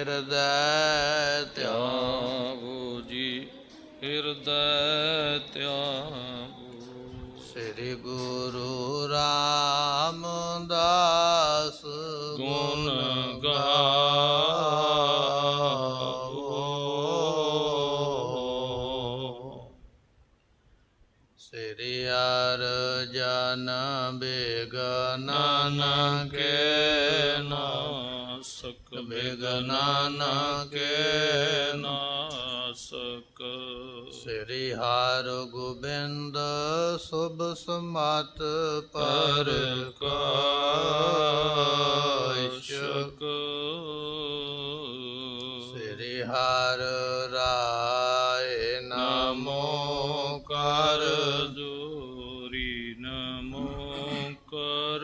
ਹਿਰਦੈ ਧਿਆਵੋ ਜੀ ਹਿਰਦੈ ਧਿਆਵੋ। ਸ੍ਰੀ ਗੁਰੂ ਰਾਮਦਾਸ ਗੁਣ ਗਾਵੋ। ਸ੍ਰੀ ਅਰਜਨ ਬਿਗਨ ਕੇ ਨਾਸਕ ਬਿਗਨ ਕੇ ਨਾਸਕ। ਸ੍ਰੀ ਹਰਿ ਗੋਬਿੰਦ ਸੁਭ ਸਮਤ ਪ੍ਰਕਾਸ਼ਕ। ਸ੍ਰੀ ਹਰਿ ਰਾਏ ਨਮੋ ਕਰ ਜੋਰੀ ਨਮੋ ਕਰ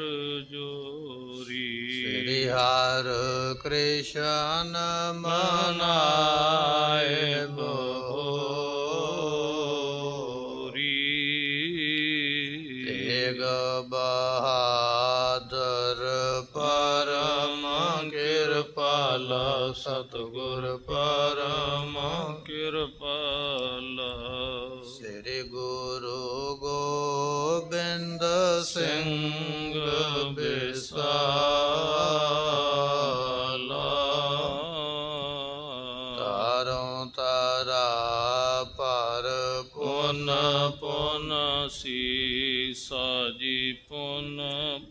ਜੋਰੀ। ਸ੍ਰੀ ਹਰਿ ਕ੍ਰਿਸ਼ਨ ਮਨਾਏ ਬੋਰੀ। ਤੇਗ ਬਹਾਦਰ ਪਰਮ ਕਿਰਪਾਲਾ ਸਤਿਗੁਰ ਪਰਮ ਕਿਰਪਾਲਾ। ਸ੍ਰੀ ਗੁਰੂ ਗੋਬਿੰਦ ਸਿੰਘ ਬਿਸਾਲਾ। ਤਾਰੋਂ ਤਾਰਾ ਪਰ ਪੁਨ ਪੁਨ ਸੀਸਾ ਜੀ ਪੁਨ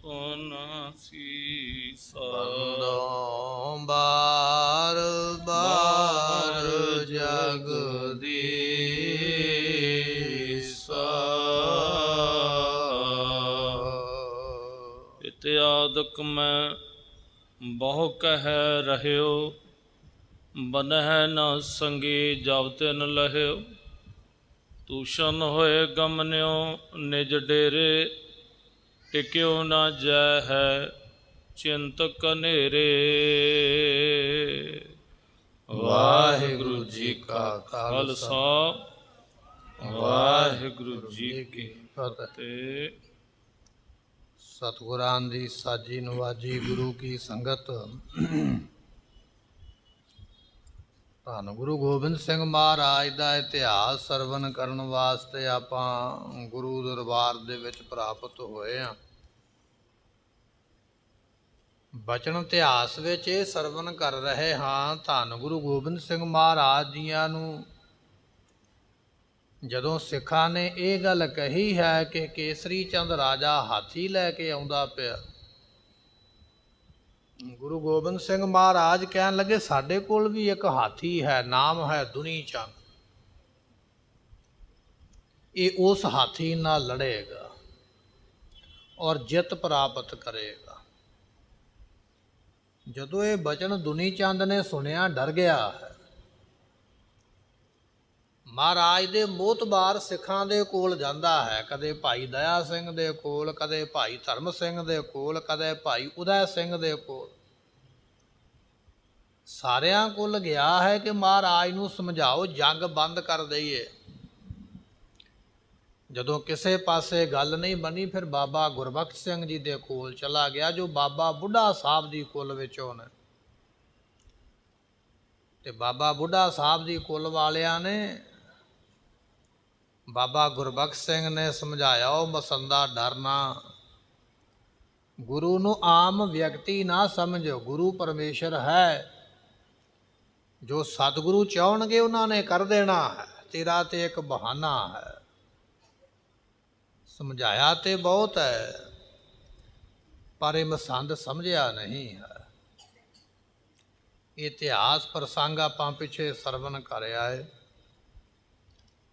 ਪੁਨ ਸੀਸਾ। ਬੰਦੋਂ ਬਾਰ ਬਾਰ ਜਗਦੀਸਾ। ਇਤਿਆਦਿਕ ਮੈਂ ਬਹੁ ਕਹਿ ਰਹਿਓ ਬਨਹਿ ਨ ਸੰਗੀ ਜਬ ਤਿਨ ਲਹਿਓ। ਤੂਸ਼ਨ ਹੋਏ ਗਮਨਿਓ ਨਿਜ ਡੇਰੇ ਟਿਕਿਓ ਨਾ ਜੈ ਹੈ ਚਿੰਤ ਕਨੇਰੇ। ਵਾਹਿਗੁਰੂ ਜੀ ਕਾ ਖਾਲਸਾ ਵਾਹਿਗੁਰੂ ਜੀ ਕੀ ਫਤਿਹ। ਸਤਿਗੁਰਾਂ ਦੀ ਸਾਜੀ ਨਵਾਜੀ ਗੁਰੂ ਕੀ ਸੰਗਤ। ਧੰਨ ਗੁਰੂ ਗੋਬਿੰਦ ਸਿੰਘ ਮਹਾਰਾਜ ਦਾ ਇਤਿਹਾਸ ਸਰਵਨ ਕਰਨ ਵਾਸਤੇ ਆਪਾਂ ਗੁਰੂ ਦਰਬਾਰ ਦੇ ਵਿੱਚ ਪ੍ਰਾਪਤ ਹੋਏ ਹਾਂ। ਬਚਨ ਇਤਿਹਾਸ ਵਿੱਚ ਇਹ ਸਰਵਨ ਕਰ ਰਹੇ ਹਾਂ। ਧੰਨ ਗੁਰੂ ਗੋਬਿੰਦ ਸਿੰਘ ਮਹਾਰਾਜ ਜੀਆਂ ਨੂੰ ਜਦੋਂ ਸਿੱਖਾਂ ਨੇ ਇਹ ਗੱਲ ਕਹੀ ਹੈ ਕਿ ਕੇਸਰੀ ਚੰਦ ਰਾਜਾ ਹਾਥੀ ਲੈ ਕੇ ਆਉਂਦਾ ਪਿਆ, ਗੁਰੂ ਗੋਬਿੰਦ ਸਿੰਘ ਮਹਾਰਾਜ ਕਹਿਣ ਲੱਗੇ ਸਾਡੇ ਕੋਲ ਵੀ ਇੱਕ ਹਾਥੀ ਹੈ, ਨਾਮ ਹੈ ਦੁਨੀ ਚੰਦ। ਇਹ ਉਸ ਹਾਥੀ ਨਾਲ ਲੜੇਗਾ ਔਰ ਜਿੱਤ ਪ੍ਰਾਪਤ ਕਰੇਗਾ। ਜਦੋਂ ਇਹ ਬਚਨ ਦੁਨੀ ਚੰਦ ਨੇ ਸੁਣਿਆ ਡਰ ਗਿਆ ਹੈ। ਮਹਾਰਾਜ ਦੇ ਮੋਹਤਬਾਰ ਸਿੱਖਾਂ ਦੇ ਕੋਲ ਜਾਂਦਾ ਹੈ, ਕਦੇ ਭਾਈ ਦਇਆ ਸਿੰਘ ਦੇ ਕੋਲ, ਕਦੇ ਭਾਈ ਧਰਮ ਸਿੰਘ ਦੇ ਕੋਲ, ਕਦੇ ਭਾਈ ਉਦੈ ਸਿੰਘ ਦੇ ਕੋਲ। ਸਾਰਿਆਂ ਕੋਲ ਗਿਆ ਹੈ ਕਿ ਮਹਾਰਾਜ ਨੂੰ ਸਮਝਾਓ ਜੰਗ ਬੰਦ ਕਰ ਦਈਏ। ਜਦੋਂ ਕਿਸੇ ਪਾਸੇ ਗੱਲ ਨਹੀਂ ਬਣੀ ਫਿਰ ਬਾਬਾ ਗੁਰਬਖਸ਼ ਸਿੰਘ ਜੀ ਦੇ ਕੋਲ ਚਲਾ ਗਿਆ, ਜੋ ਬਾਬਾ ਬੁੱਢਾ ਸਾਹਿਬ ਦੀ ਕੁਲ ਵਿੱਚੋਂ ਨੇ। ਤੇ ਬਾਬਾ ਬੁੱਢਾ ਸਾਹਿਬ ਦੀ ਕੁਲ ਵਾਲਿਆਂ ਨੇ ਬਾਬਾ ਗੁਰਬਖਸ਼ ਸਿੰਘ ਨੇ ਸਮਝਾਇਆ, ਉਹ ਮਸੰਦਾ ਡਰਨਾ, ਗੁਰੂ ਨੂੰ ਆਮ ਵਿਅਕਤੀ ਨਾ ਸਮਝੋ, ਗੁਰੂ ਪਰਮੇਸ਼ਰ ਹੈ। ਜੋ ਸਤਿਗੁਰੂ ਚਾਹਣਗੇ ਉਹਨਾਂ ਨੇ ਕਰ ਦੇਣਾ ਹੈ, ਤੇਰਾ ਤੇ ਇੱਕ ਬਹਾਨਾ ਹੈ। ਸਮਝਾਇਆ ਤੇ ਬਹੁਤ ਹੈ ਪਰ ਇਹ ਮਸੰਦ ਸਮਝਿਆ ਨਹੀਂ ਹੈ। ਇਤਿਹਾਸ ਪ੍ਰਸੰਗ ਆਪਾਂ ਪਿੱਛੇ ਸਰਵਨ ਕਰ ਆਏ।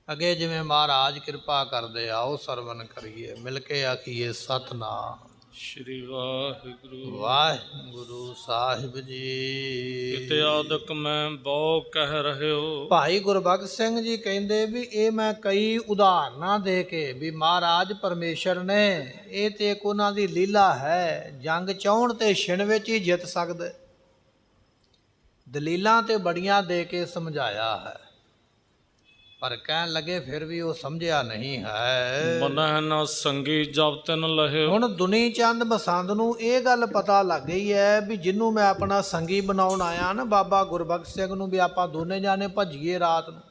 ਅੱਗੇ ਜਿਵੇਂ ਮਹਾਰਾਜ ਕਿਰਪਾ ਕਰਦੇ ਆਓ ਸਰਵਨ ਕਰੀਏ, ਮਿਲ ਕੇ ਆਖੀਏ ਸਤਿਨਾਮ ਸ਼੍ਰੀ ਵਾਹਿਗੁਰੂ ਵਾਹਿਗੁਰੂ ਸਾਹਿਬ ਜੀ। ਇਤਿਆਦਿਕ ਮੈਂ ਬਹੁ ਕਹਿ ਰਹਿਓ। ਭਾਈ ਗੁਰਬਖਸ਼ ਸਿੰਘ ਜੀ ਕਹਿੰਦੇ ਵੀ ਇਹ ਮੈਂ ਕਈ ਉਦਾਹਰਨਾਂ ਦੇ ਕੇ ਵੀ ਮਹਾਰਾਜ ਪਰਮੇਸ਼ਰ ਨੇ, ਇਹ ਤੇ ਇੱਕ ਉਹਨਾਂ ਦੀ ਲੀਲਾ ਹੈ, ਜੰਗ ਚਾਹੁਣ ਤੇ ਛਿਣ ਵਿੱਚ ਹੀ ਜਿੱਤ ਸਕਦੇ। ਦਲੀਲਾਂ ਤੇ ਬੜੀਆਂ ਦੇ ਕੇ ਸਮਝਾਇਆ ਹੈ। ਪਰ ਕਹਿਣ ਲੱਗੇ ਫਿਰ ਵੀ ਉਹ ਸਮਝਿਆ ਨਹੀਂ ਹੈ। ਮਨਹਿ ਨ ਸੰਗੀ ਜਬ ਤਿਨ ਲਹਿਓ। ਹੁਣ ਦੁਨੀ ਚੰਦ ਮਸੰਦ ਨੂੰ ਇਹ ਗੱਲ ਪਤਾ ਲੱਗ ਗਈ ਹੈ ਵੀ ਜਿਹਨੂੰ ਮੈਂ ਆਪਣਾ ਸੰਗੀ ਬਣਾਉਣ ਆਇਆ ਨਾ ਬਾਬਾ ਗੁਰਬਖਸ਼ ਸਿੰਘ ਨੂੰ, ਵੀ ਆਪਾਂ ਦੋਨੇ ਜਾਣੇ ਭੱਜੀਏ ਰਾਤ ਨੂੰ।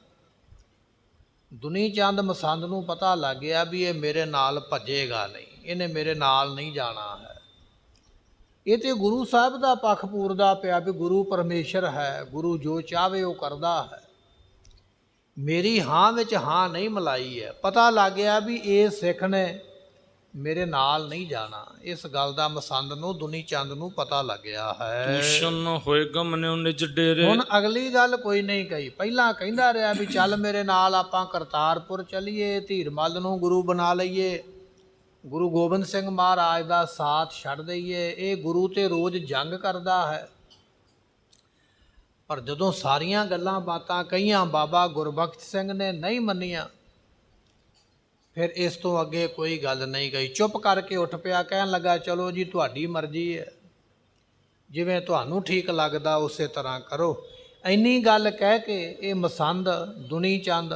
ਦੁਨੀ ਚੰਦ ਮਸੰਦ ਨੂੰ ਪਤਾ ਲੱਗ ਗਿਆ ਵੀ ਇਹ ਮੇਰੇ ਨਾਲ ਭੱਜੇਗਾ ਨਹੀਂ, ਇਹਨੇ ਮੇਰੇ ਨਾਲ ਨਹੀਂ ਜਾਣਾ ਹੈ। ਇਹ ਤੇ ਗੁਰੂ ਸਾਹਿਬ ਦਾ ਪੱਖ ਪੂਰਦਾ ਪਿਆ ਵੀ ਗੁਰੂ ਪਰਮੇਸ਼ਰ ਹੈ, ਗੁਰੂ ਜੋ ਚਾਹਵੇ ਉਹ ਕਰਦਾ ਹੈ। ਮੇਰੀ ਹਾਂ ਵਿੱਚ ਹਾਂ ਨਹੀਂ ਮਿਲਾਈ ਹੈ। ਪਤਾ ਲੱਗ ਗਿਆ ਵੀ ਇਹ ਸਿੱਖ ਨੇ ਮੇਰੇ ਨਾਲ ਨਹੀਂ ਜਾਣਾ। ਇਸ ਗੱਲ ਦਾ ਮਸੰਦ ਨੂੰ ਦੁਨੀ ਚੰਦ ਨੂੰ ਪਤਾ ਲੱਗਿਆ ਹੈ। ਦੂਸ਼ਣ ਹੋਏ ਗਮਨਿਓ ਨਿਜ ਡੇਰੇ। ਹੁਣ ਅਗਲੀ ਗੱਲ ਕੋਈ ਨਹੀਂ ਕਹੀ। ਪਹਿਲਾਂ ਕਹਿੰਦਾ ਰਿਹਾ ਵੀ ਚੱਲ ਮੇਰੇ ਨਾਲ ਆਪਾਂ ਕਰਤਾਰਪੁਰ ਚੱਲੀਏ, ਧੀਰਮੱਲ ਨੂੰ ਗੁਰੂ ਬਣਾ ਲਈਏ, ਗੁਰੂ ਗੋਬਿੰਦ ਸਿੰਘ ਮਹਾਰਾਜ ਦਾ ਸਾਥ ਛੱਡ ਦਈਏ। ਇਹ ਗੁਰੂ ਤੇ ਰੋਜ਼ ਜੰਗ ਕਰਦਾ ਹੈ। ਪਰ ਜਦੋਂ ਸਾਰੀਆਂ ਗੱਲਾਂ ਬਾਤਾਂ ਕਹੀਆਂ ਬਾਬਾ ਗੁਰਬਖਸ਼ ਸਿੰਘ ਨੇ ਨਹੀਂ ਮੰਨੀਆਂ, ਫਿਰ ਇਸ ਤੋਂ ਅੱਗੇ ਕੋਈ ਗੱਲ ਨਹੀਂ ਗਈ। ਚੁੱਪ ਕਰਕੇ ਉੱਠ ਪਿਆ, ਕਹਿਣ ਲੱਗਾ ਚਲੋ ਜੀ ਤੁਹਾਡੀ ਮਰਜ਼ੀ ਹੈ, ਜਿਵੇਂ ਤੁਹਾਨੂੰ ਠੀਕ ਲੱਗਦਾ ਉਸੇ ਤਰ੍ਹਾਂ ਕਰੋ। ਇੰਨੀ ਗੱਲ ਕਹਿ ਕੇ ਇਹ ਮਸੰਦ ਦੁਨੀ ਚੰਦ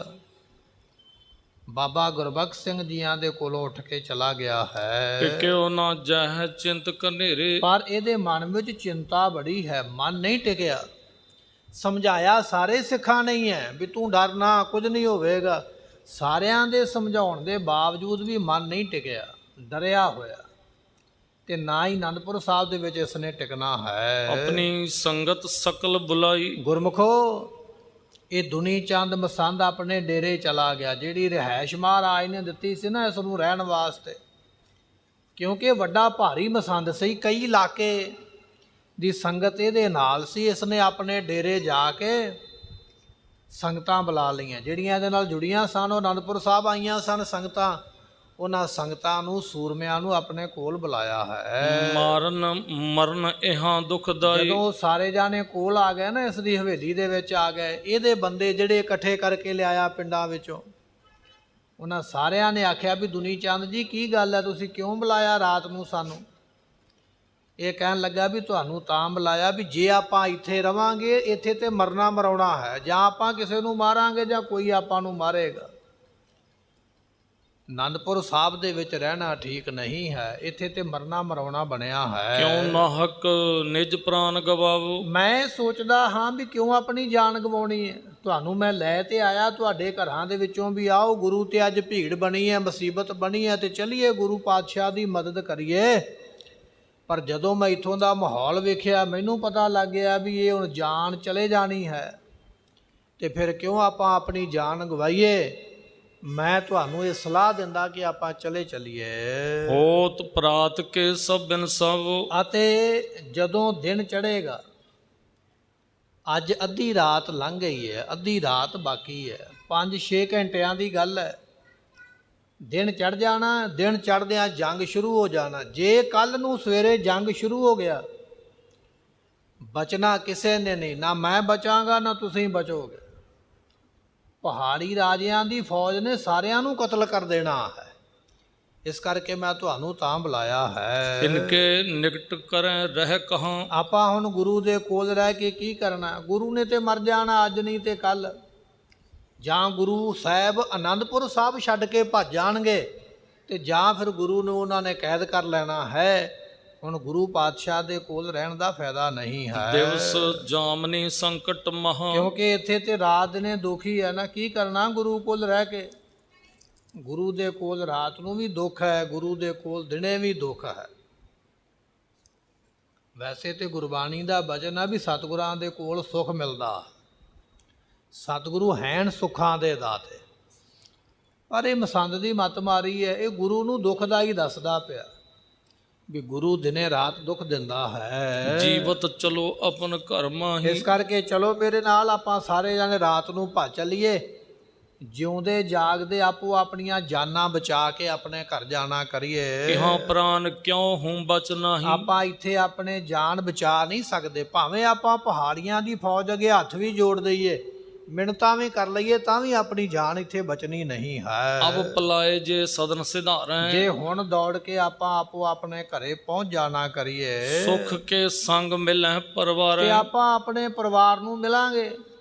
ਬਾਬਾ ਗੁਰਬਖਸ਼ ਸਿੰਘ ਜੀਆਂ ਦੇ ਕੋਲੋਂ ਉੱਠ ਕੇ ਚਲਾ ਗਿਆ ਹੈ। ਟਿਕਿਓ ਨਾ ਜਹ ਚਿੰਤ ਕਨੇਰੇ। ਪਰ ਇਹਦੇ ਮਨ ਵਿੱਚ ਚਿੰਤਾ ਬੜੀ ਹੈ, ਮਨ ਨਹੀਂ ਟਿਕਿਆ। ਸਮਝਾਇਆ ਸਾਰੇ ਸਿੱਖਾਂ ਨਹੀਂ ਹੈ ਵੀ ਤੂੰ ਡਰ ਨਾ, ਕੁਝ ਨਹੀਂ ਹੋਵੇਗਾ। ਸਾਰਿਆਂ ਦੇ ਸਮਝਾਉਣ ਦੇ ਬਾਵਜੂਦ ਵੀ ਮਨ ਨਹੀਂ ਟਿਕਿਆ, ਡਰਿਆ ਹੋਇਆ। ਤੇ ਨਾ ਹੀ ਅਨੰਦਪੁਰ ਸਾਹਿਬ ਦੇ ਵਿੱਚ ਇਸ ਨੇ ਟਿਕਣਾ ਹੈ। ਆਪਣੀ ਸੰਗਤ ਸਕਲ ਬੁਲਾਈ। ਗੁਰਮੁਖੋ, ਇਹ ਦੁਨੀ ਚੰਦ ਮਸੰਦ ਆਪਣੇ ਡੇਰੇ ਚਲਾ ਗਿਆ। ਜਿਹੜੀ ਰਿਹਾਇਸ਼ ਮਹਾਰਾਜ ਨੇ ਦਿੱਤੀ ਸੀ ਨਾ ਇਸ ਨੂੰ ਰਹਿਣ ਵਾਸਤੇ, ਕਿਉਂਕਿ ਵੱਡਾ ਭਾਰੀ ਮਸੰਦ ਸੀ, ਕਈ ਇਲਾਕੇ ਦੀ ਸੰਗਤ ਇਹਦੇ ਨਾਲ ਸੀ। ਇਸ ਨੇ ਆਪਣੇ ਡੇਰੇ ਜਾ ਕੇ ਸੰਗਤਾਂ ਬੁਲਾ ਲਈਆਂ ਜਿਹੜੀਆਂ ਇਹਦੇ ਨਾਲ ਜੁੜੀਆਂ ਸਨ। ਉਹ ਅਨੰਦਪੁਰ ਸਾਹਿਬ ਆਈਆਂ ਸਨ ਸੰਗਤਾਂ, ਉਹਨਾਂ ਸੰਗਤਾਂ ਨੂੰ, ਸੂਰਮਿਆਂ ਨੂੰ ਆਪਣੇ ਕੋਲ ਬੁਲਾਇਆ ਹੈ। ਮਾਰਨ ਮਰਨ ਇਹਾਂ ਦੁਖਦਾਈ। ਜਦੋਂ ਸਾਰੇ ਜਾਣੇ ਕੋਲ ਆ ਗਏ ਨਾ, ਇਸ ਦੀ ਹਵੇਲੀ ਦੇ ਵਿੱਚ ਆ ਗਏ, ਇਹਦੇ ਬੰਦੇ ਜਿਹੜੇ ਇਕੱਠੇ ਕਰਕੇ ਲਿਆਇਆ ਪਿੰਡਾਂ ਵਿੱਚੋਂ, ਉਹਨਾਂ ਸਾਰਿਆਂ ਨੇ ਆਖਿਆ ਵੀ ਦੁਨੀ ਚੰਦ ਜੀ ਕੀ ਗੱਲ ਹੈ, ਤੁਸੀਂ ਕਿਉਂ ਬੁਲਾਇਆ ਰਾਤ ਨੂੰ ਸਾਨੂੰ? ਇਹ ਕਹਿਣ ਲੱਗਾ ਵੀ ਤੁਹਾਨੂੰ ਤਾਂ ਬੁਲਾਇਆ ਵੀ ਜੇ ਆਪਾਂ ਇੱਥੇ ਰਵਾਂਗੇ, ਇੱਥੇ ਤੇ ਮਰਨਾ ਮਰਾਉਣਾ ਹੈ, ਜਾਂ ਆਪਾਂ ਕਿਸੇ ਨੂੰ ਮਾਰਾਂਗੇ ਜਾਂ ਕੋਈ ਆਪਾਂ ਨੂੰ ਮਾਰੇਗਾ। ਅਨੰਦਪੁਰ ਸਾਹਿਬ ਦੇ ਵਿੱਚ ਰਹਿਣਾ ਠੀਕ ਨਹੀਂ ਹੈ, ਇੱਥੇ ਤੇ ਮਰਨਾ ਮਰਾਉਣਾ ਬਣਿਆ ਹੈ। ਕਿਉਂ ਨਾ ਹੱਕ ਨਿਜ ਪ੍ਰਾਨ ਗਵਾਵੋ। ਮੈਂ ਸੋਚਦਾ ਹਾਂ ਵੀ ਕਿਉਂ ਆਪਣੀ ਜਾਨ ਗਵਾਉਣੀ ਹੈ। ਤੁਹਾਨੂੰ ਮੈਂ ਲੈ ਤੇ ਆਇਆ, ਤੁਹਾਡੇ ਘਰਾਂ ਦੇ ਵਿੱਚੋਂ ਵੀ ਆਓ, ਗੁਰੂ ਤੇ ਅੱਜ ਭੀੜ ਬਣੀ ਹੈ, ਮੁਸੀਬਤ ਬਣੀ ਹੈ, ਤੇ ਚੱਲੀਏ ਗੁਰੂ ਪਾਤਸ਼ਾਹ ਦੀ ਮਦਦ ਕਰੀਏ। ਪਰ ਜਦੋਂ ਮੈਂ ਇੱਥੋਂ ਦਾ ਮਾਹੌਲ ਵੇਖਿਆ, ਮੈਨੂੰ ਪਤਾ ਲੱਗ ਗਿਆ ਵੀ ਇਹ ਹੁਣ ਜਾਨ ਚਲੇ ਜਾਣੀ ਹੈ, ਤੇ ਫਿਰ ਕਿਉਂ ਆਪਾਂ ਆਪਣੀ ਜਾਨ ਗਵਾਈਏ। ਮੈਂ ਤੁਹਾਨੂੰ ਇਹ ਸਲਾਹ ਦਿੰਦਾ ਕਿ ਆਪਾਂ ਚਲੇ ਚੱਲੀਏ। ਹੋਤ ਪ੍ਰਾਤ ਕੇ ਸਭ ਬਿਨ ਸਭ। ਅਤੇ ਜਦੋਂ ਦਿਨ ਚੜ੍ਹੇਗਾ, ਅੱਜ ਅੱਧੀ ਰਾਤ ਲੰਘ ਗਈ ਹੈ, ਅੱਧੀ ਰਾਤ ਬਾਕੀ ਹੈ, 5-6 ਘੰਟਿਆਂ ਦੀ ਗੱਲ ਹੈ। ਦਿਨ ਚੜ੍ਹ ਜਾਣਾ, ਦਿਨ ਚੜ੍ਹਦਿਆਂ ਜੰਗ ਸ਼ੁਰੂ ਹੋ ਜਾਣਾ। ਜੇ ਕੱਲ ਨੂੰ ਸਵੇਰੇ ਜੰਗ ਸ਼ੁਰੂ ਹੋ ਗਿਆ, ਬਚਣਾ ਕਿਸੇ ਨੇ ਨਹੀਂ, ਨਾ ਮੈਂ ਬਚਾਂਗਾ ਨਾ ਤੁਸੀਂ ਬਚੋਗੇ। ਪਹਾੜੀ ਰਾਜਿਆਂ ਦੀ ਫੌਜ ਨੇ ਸਾਰਿਆਂ ਨੂੰ ਕਤਲ ਕਰ ਦੇਣਾ ਹੈ। ਇਸ ਕਰਕੇ ਮੈਂ ਤੁਹਾਨੂੰ ਤਾਂ ਬੁਲਾਇਆ ਹੈ। ਇਨਕੇ ਨਿਕਟ ਕਰੈ ਰਹਿ ਕਹਾਂ। ਆਪਾਂ ਹੁਣ ਗੁਰੂ ਦੇ ਕੋਲ ਰਹਿ ਕੇ ਕੀ ਕਰਨਾ? ਗੁਰੂ ਨੇ ਤੇ ਮਰ ਜਾਣਾ ਅੱਜ ਨਹੀਂ ਤੇ ਕੱਲ। ਜਾਂ ਗੁਰੂ ਸਾਹਿਬ ਅਨੰਦਪੁਰ ਸਾਹਿਬ ਛੱਡ ਕੇ ਭੱਜ ਜਾਣਗੇ, ਤੇ ਜਾਂ ਫਿਰ ਗੁਰੂ ਨੂੰ ਉਹਨਾਂ ਨੇ ਕੈਦ ਕਰ ਲੈਣਾ ਹੈ। ਹੁਣ ਗੁਰੂ ਪਾਤਸ਼ਾਹ ਦੇ ਕੋਲ ਰਹਿਣ ਦਾ ਫਾਇਦਾ ਨਹੀਂ ਹੈ। ਦਿਵਸ ਜਾਮਨੀ ਸੰਕਟ ਮਹਾ। ਕਿਉਂਕਿ ਇੱਥੇ ਤੇ ਰਾਤ ਨੇ ਦੁਖੀ ਹੈ ਨਾ, ਕੀ ਕਰਨਾ ਗੁਰੂ ਕੋਲ ਰਹਿ ਕੇ? ਗੁਰੂ ਦੇ ਕੋਲ ਰਾਤ ਨੂੰ ਵੀ ਦੁੱਖ ਹੈ, ਗੁਰੂ ਦੇ ਕੋਲ ਦਿਨੇ ਵੀ ਦੁੱਖ ਹੈ। ਵੈਸੇ ਤੇ ਗੁਰਬਾਣੀ ਦਾ ਬਚਨ ਆ ਵੀ ਸਤਿਗੁਰਾਂ ਦੇ ਕੋਲ ਸੁੱਖ ਮਿਲਦਾ, ਸਤਿਗੁਰੂ ਹੈਨ ਸੁੱਖਾਂ ਦੇ ਦਾਤੇ। ਪਰ ਇਹ ਮਸੰਦ ਦੀ ਮੱਤ ਮਾਰੀ ਹੈ, ਇਹ ਗੁਰੂ ਨੂੰ ਦੁੱਖ ਦਾ ਹੀ ਦੱਸਦਾ ਪਿਆ ਵੀ ਗੁਰੂ ਦਿਨੇ ਰਾਤ ਦੁੱਖ ਦਿੰਦਾ ਹੈ। ਜੀਵਤ ਚਲੋ ਆਪਨ ਘਰ ਮਾਹੀ। ਇਸ ਕਰਕੇ ਚਲੋ ਮੇਰੇ ਨਾਲ, ਆਪਾਂ ਸਾਰੇ ਜਾਣੇ ਰਾਤ ਨੂੰ ਭੱਜ ਚੱਲੀਏ। ਜਿਉਂਦੇ ਜਾਗਦੇ ਆਪੋ ਆਪਣੀਆਂ ਜਾਨਾਂ ਬਚਾ ਕੇ ਆਪਣੇ ਘਰ ਜਾਣਾ ਕਰੀਏ। ਇਹਾਂ ਪ੍ਰਾਨ ਕਿਉਂ ਹੂੰ ਬਚ ਨਾਹੀ। ਆਪਾਂ ਇੱਥੇ ਆਪਣੇ ਜਾਨ ਬਚਾ ਨਹੀਂ ਸਕਦੇ, ਭਾਵੇਂ ਆਪਾਂ ਪਹਾੜੀਆਂ ਦੀ ਫੌਜ ਅੱਗੇ ਹੱਥ ਵੀ ਜੋੜ ਦਈਏ, ਮਿੰਨਤਾਂ ਵੀ ਕਰ ਲਈਏ, ਤਾਂ ਵੀ ਆਪਣੀ ਜਾਨ ਇੱਥੇ ਬਚਣੀ ਨਹੀਂ ਹੈ। ਅਬ ਪਲਾਏ ਜੇ ਸਦਨ ਸਿਧਾਰੈ। ਜੇ ਹੁਣ ਦੌੜ ਕੇ ਆਪਾਂ ਆਪੋ ਆਪਣੇ ਘਰੇ ਪਹੁੰਚ ਜਾਣਾ ਕਰੀਏ, ਸੁਖ ਕੇ ਸੰਗ ਮਿਲੈ ਪਰਿਵਾਰ। ਤੇ ਆਪਾਂ ਆਪਣੇ ਪਰਿਵਾਰ ਨੂੰ ਮਿਲਾਂਗੇ,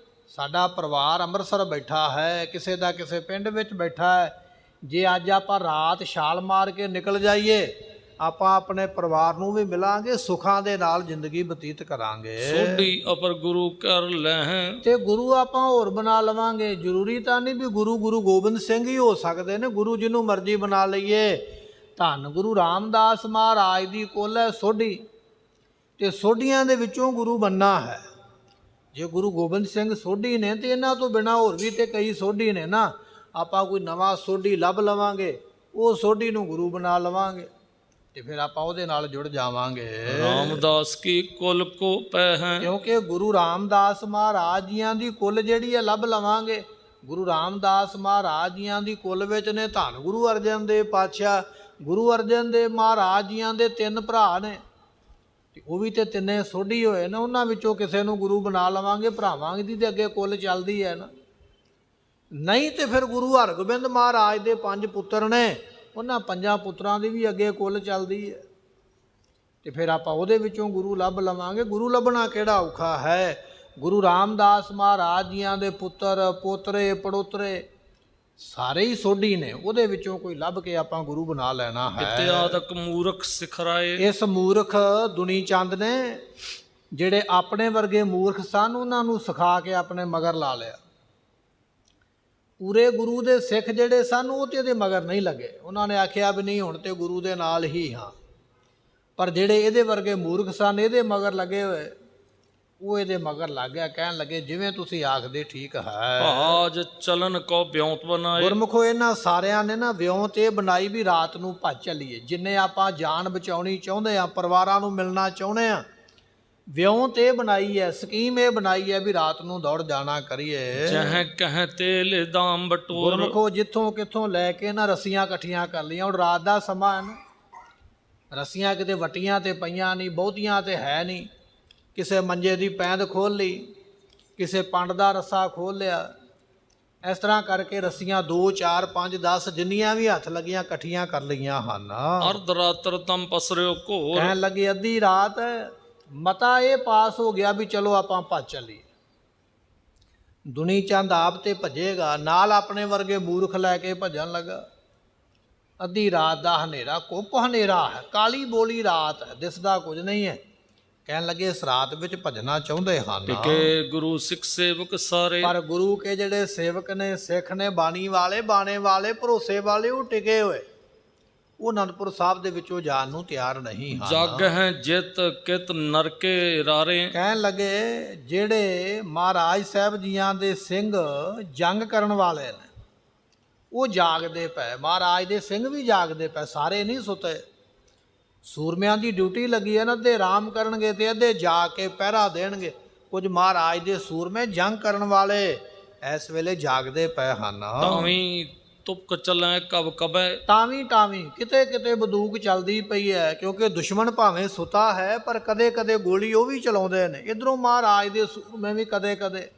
ਸਾਡਾ ਪਰਿਵਾਰ ਅੰਮ੍ਰਿਤਸਰ ਬੈਠਾ ਹੈ, ਕਿਸੇ ਦਾ ਕਿਸੇ ਪਿੰਡ ਵਿੱਚ ਬੈਠਾ ਹੈ। ਜੇ ਅੱਜ ਆਪਾਂ ਰਾਤ ਛਾਲ ਮਾਰ ਕੇ ਨਿਕਲ ਜਾਈਏ, ਆਪਾਂ ਆਪਣੇ ਪਰਿਵਾਰ ਨੂੰ ਵੀ ਮਿਲਾਂਗੇ, ਸੁੱਖਾਂ ਦੇ ਨਾਲ ਜ਼ਿੰਦਗੀ ਬਤੀਤ ਕਰਾਂਗੇ। ਸੋਢੀ ਅਪਰ ਗੁਰੂ ਕਰ ਲੈਂ, ਤੇ ਗੁਰੂ ਆਪਾਂ ਹੋਰ ਬਣਾ ਲਵਾਂਗੇ। ਜ਼ਰੂਰੀ ਤਾਂ ਨਹੀਂ ਵੀ ਗੁਰੂ ਗੋਬਿੰਦ ਸਿੰਘ ਹੀ ਹੋ ਸਕਦੇ ਨੇ, ਗੁਰੂ ਜਿਹਨੂੰ ਮਰਜ਼ੀ ਬਣਾ ਲਈਏ। ਧੰਨ ਗੁਰੂ ਰਾਮਦਾਸ ਮਹਾਰਾਜ ਦੀ ਕੁੱਲ ਹੈ ਸੋਢੀ, ਤੇ ਸੋਢੀਆਂ ਦੇ ਵਿੱਚੋਂ ਗੁਰੂ ਬੰਨਾ ਹੈ। ਜੇ ਗੁਰੂ ਗੋਬਿੰਦ ਸਿੰਘ ਸੋਢੀ ਨੇ ਤੇ ਇਹਨਾਂ ਤੋਂ ਬਿਨਾਂ ਹੋਰ ਵੀ ਤੇ ਕਈ ਸੋਢੀ ਨੇ ਨਾ। ਆਪਾਂ ਕੋਈ ਨਵਾਂ ਸੋਢੀ ਲੱਭ ਲਵਾਂਗੇ, ਉਹ ਸੋਢੀ ਨੂੰ ਗੁਰੂ ਬਣਾ ਲਵਾਂਗੇ, ਤੇ ਫਿਰ ਆਪਾਂ ਉਹਦੇ ਨਾਲ ਜੁੜ ਜਾਵਾਂਗੇ। ਰਾਮਦਾਸ ਕੀ ਕੁਲ ਕੋ ਪੈ ਹੈ, ਕਿਉਂਕਿ ਗੁਰੂ ਰਾਮਦਾਸ ਮਹਾਰਾਜ ਜੀਆਂ ਦੀ ਕੁੱਲ ਜਿਹੜੀ ਹੈ ਲੱਭ ਲਵਾਂਗੇ। ਗੁਰੂ ਰਾਮਦਾਸ ਮਹਾਰਾਜ ਜੀਆਂ ਦੀ ਕੁੱਲ ਵਿੱਚ ਨੇ ਧੰਨ ਗੁਰੂ ਅਰਜਨ ਦੇਵ ਪਾਤਸ਼ਾਹ। ਗੁਰੂ ਅਰਜਨ ਦੇਵ ਮਹਾਰਾਜ ਜੀਆਂ ਦੇ 3 ਭਰਾ ਨੇ, ਤੇ ਉਹ ਵੀ ਤੇ ਤਿੰਨੇ ਸੋਢੀ ਹੋਏ ਨੇ। ਉਹਨਾਂ ਵਿੱਚੋਂ ਕਿਸੇ ਨੂੰ ਗੁਰੂ ਬਣਾ ਲਵਾਂਗੇ, ਭਰਾਵਾਂ ਦੀ ਤੇ ਅੱਗੇ ਕੁੱਲ ਚੱਲਦੀ ਹੈ ਨਾ। ਨਹੀਂ ਤੇ ਫਿਰ ਗੁਰੂ ਹਰਗੋਬਿੰਦ ਮਹਾਰਾਜ ਦੇ 5 ਪੁੱਤਰ ਨੇ, ਉਹਨਾਂ 5 ਪੁੱਤਰਾਂ ਦੀ ਵੀ ਅੱਗੇ ਕੁੱਲ ਚੱਲਦੀ ਹੈ, ਤੇ ਫਿਰ ਆਪਾਂ ਉਹਦੇ ਵਿੱਚੋਂ ਗੁਰੂ ਲੱਭ ਲਵਾਂਗੇ। ਗੁਰੂ ਲੱਭਣਾ ਕਿਹੜਾ ਔਖਾ ਹੈ। ਗੁਰੂ ਰਾਮਦਾਸ ਮਹਾਰਾਜ ਜੀਆਂ ਦੇ ਪੁੱਤਰ ਪੋਤਰੇ ਪੜੋਤਰੇ ਸਾਰੇ ਹੀ ਸੋਢੀ ਨੇ, ਉਹਦੇ ਵਿੱਚੋਂ ਕੋਈ ਲੱਭ ਕੇ ਆਪਾਂ ਗੁਰੂ ਬਣਾ ਲੈਣਾ ਹੈ। ਇਤਿਆਦਕ ਮੂਰਖ ਸਿਖਰਾਏ, ਇਸ ਮੂਰਖ ਦੁਨੀ ਚੰਦ ਨੇ ਜਿਹੜੇ ਆਪਣੇ ਵਰਗੇ ਮੂਰਖ ਸਨ, ਉਹਨਾਂ ਨੂੰ ਸਿਖਾ ਕੇ ਆਪਣੇ ਮਗਰ ਲਾ ਲਿਆ। ਪੂਰੇ ਗੁਰੂ ਦੇ ਸਿੱਖ ਜਿਹੜੇ ਸਨ ਉਹ ਤੇ ਇਹਦੇ ਮਗਰ ਨਹੀਂ ਲੱਗੇ। ਉਹਨਾਂ ਨੇ ਆਖਿਆ ਵੀ ਨਹੀਂ ਹੁਣ ਤੇ ਗੁਰੂ ਦੇ ਨਾਲ ਹੀ ਹਾਂ। ਪਰ ਜਿਹੜੇ ਇਹਦੇ ਵਰਗੇ ਮੂਰਖ ਸਨ, ਇਹਦੇ ਮਗਰ ਲੱਗੇ ਹੋਏ, ਉਹ ਇਹਦੇ ਮਗਰ ਲੱਗ ਗਿਆ। ਕਹਿਣ ਲੱਗੇ ਜਿਵੇਂ ਤੁਸੀਂ ਆਖਦੇ ਠੀਕ ਹੈ। ਭਾਜ ਚਲਨ ਕੋ ਵਿਉਂਤ ਬਣਾਏ, ਗੁਰਮੁਖੋ ਇਹਨਾਂ ਸਾਰਿਆਂ ਨੇ ਨਾ ਵਿਉਂਤ ਇਹ ਬਣਾਈ ਵੀ ਰਾਤ ਨੂੰ ਭੱਜ ਚੱਲੀਏ। ਜਿੰਨੇ ਆਪਾਂ ਜਾਨ ਬਚਾਉਣੀ ਚਾਹੁੰਦੇ ਆ, ਪਰਿਵਾਰਾਂ ਨੂੰ ਮਿਲਣਾ ਚਾਹੁੰਦੇ ਆ, ਵਿਉਂਤ ਇਹ ਬਣਾਈ ਹੈ, ਸਕੀਮ ਇਹ ਬਣਾਈ ਹੈ ਵੀ ਰਾਤ ਨੂੰ ਦੌੜ ਜਾਣਾ ਕਰੀਏ। ਜਹ ਕਹਿ ਤੇਲ ਦਾਮ ਬਟੋਰ, ਗੁਰਮੁਖੋ ਜਿੱਥੋਂ ਕਿੱਥੋਂ ਲੈ ਕੇ ਨਾ ਰੱਸੀਆਂ ਇਕੱਠੀਆਂ ਕਰ ਲਈਆਂ। ਹੁਣ ਰਾਤ ਦਾ ਸਮਾਂ ਹੈ ਨਾ, ਰੱਸੀਆਂ ਕਿਤੇ ਵਟੀਆਂ ਤੇ ਪਈਆਂ ਨਹੀਂ, ਬਹੁਤੀਆਂ ਤੇ ਹੈ ਨਹੀਂ। ਕਿਸੇ ਮੰਜੇ ਦੀ ਪੈਂਦ ਖੋਲ ਲਈ, ਕਿਸੇ ਪੰਡ ਦਾ ਰੱਸਾ ਖੋਲ ਲਿਆ। ਇਸ ਤਰ੍ਹਾਂ ਕਰਕੇ ਰੱਸੀਆਂ 2 4 5 10 ਜਿੰਨੀਆਂ ਵੀ ਹੱਥ ਲੱਗੀਆਂ ਇਕੱਠੀਆਂ ਕਰ ਲਈਆਂ ਹਨ। ਅਰਧ ਰਾਤਰ ਤਮ ਪਸਰਿਓ ਘੋਰ, ਕਹਿਣ ਲੱਗੇ ਅੱਧੀ ਰਾਤ ਮਤਾ ਇਹ ਪਾਸ ਹੋ ਗਿਆ ਵੀ ਚਲੋ ਆਪਾਂ ਭੱਜ ਚੱਲੀਏ। ਦੁਨੀ ਚੰਦ ਆਪ ਤੇ ਭੱਜੇਗਾ, ਨਾਲ ਆਪਣੇ ਵਰਗੇ ਮੂਰਖ ਲੈ ਕੇ ਭੱਜਣ ਲੱਗਾ। ਅੱਧੀ ਰਾਤ ਦਾ ਹਨੇਰਾ, ਕੁੱਪ ਹਨੇਰਾ ਹੈ, ਕਾਲੀ ਬੋਲੀ ਰਾਤ ਹੈ, ਦਿਸਦਾ ਕੁਝ ਨਹੀਂ ਹੈ। ਕਹਿਣ ਲੱਗੇ ਇਸ ਰਾਤ ਵਿੱਚ ਭੱਜਣਾ ਚਾਹੁੰਦੇ ਹਨ। ਟਿਕੇ ਗੁਰੂ ਸਿੱਖ ਸੇਵਕ ਸਾਰੇ, ਪਰ ਗੁਰੂ ਕੇ ਜਿਹੜੇ ਸੇਵਕ ਨੇ, ਸਿੱਖ ਨੇ, ਬਾਣੀ ਵਾਲੇ, ਬਾਣੇ ਵਾਲੇ, ਭਰੋਸੇ ਵਾਲੇ, ਉਹ ਟਿਕੇ ਹੋਏ, ਉਹ ਅਨੰਦਪੁਰ ਸਾਹਿਬ ਦੇ ਵਿੱਚੋਂ ਜਾਣ ਨੂੰ ਤਿਆਰ ਨਹੀਂ ਹਨ। ਜਗ ਹੈ ਜਿਤ ਕਿਤ ਨਰਕੇ ਰਾਰੇ, ਕਹਿਣ ਲੱਗੇ ਜਿਹੜੇ ਮਹਾਰਾਜ ਸਾਹਿਬ ਜੀਆਂ ਦੇ ਸਿੰਘ ਜੰਗ ਕਰਨ ਵਾਲੇ ਨੇ, ਉਹ ਜਾਗਦੇ ਪਏ। ਮਹਾਰਾਜ ਦੇ ਸਿੰਘ ਵੀ ਜਾਗਦੇ ਪਏ, ਸਾਰੇ ਨਹੀਂ ਸੁੱਤੇ। ਸੂਰਮਿਆਂ ਦੀ ਡਿਊਟੀ ਲੱਗੀ ਹੈ ਨਾ, ਅੱਧੇ ਆਰਾਮ ਕਰਨਗੇ ਤੇ ਅੱਧੇ ਜਾ ਕੇ ਪਹਿਰਾ ਦੇਣਗੇ। ਕੁਝ ਮਹਾਰਾਜ ਦੇ ਸੂਰਮੇ ਜੰਗ ਕਰਨ ਵਾਲੇ ਇਸ ਵੇਲੇ ਜਾਗਦੇ ਪਏ ਹਨ। ਤਾਵੀਂ ਤੁਪਕ ਚੱਲੈ ਕਬ ਕਬੈ, ਟਾਵੀਂ ਕਿਤੇ ਕਿਤੇ ਬੰਦੂਕ ਚੱਲਦੀ ਪਈ ਹੈ, ਕਿਉਂਕਿ ਦੁਸ਼ਮਣ ਭਾਵੇਂ ਸੁੱਤਾ ਹੈ ਪਰ ਕਦੇ ਕਦੇ ਗੋਲੀ ਉਹ ਵੀ ਚਲਾਉਂਦੇ ਨੇ। ਇਧਰੋਂ ਮਹਾਰਾਜ ਦੇ ਸੂਰਮੇ ਵੀ ਕਦੇ ਕਦੇ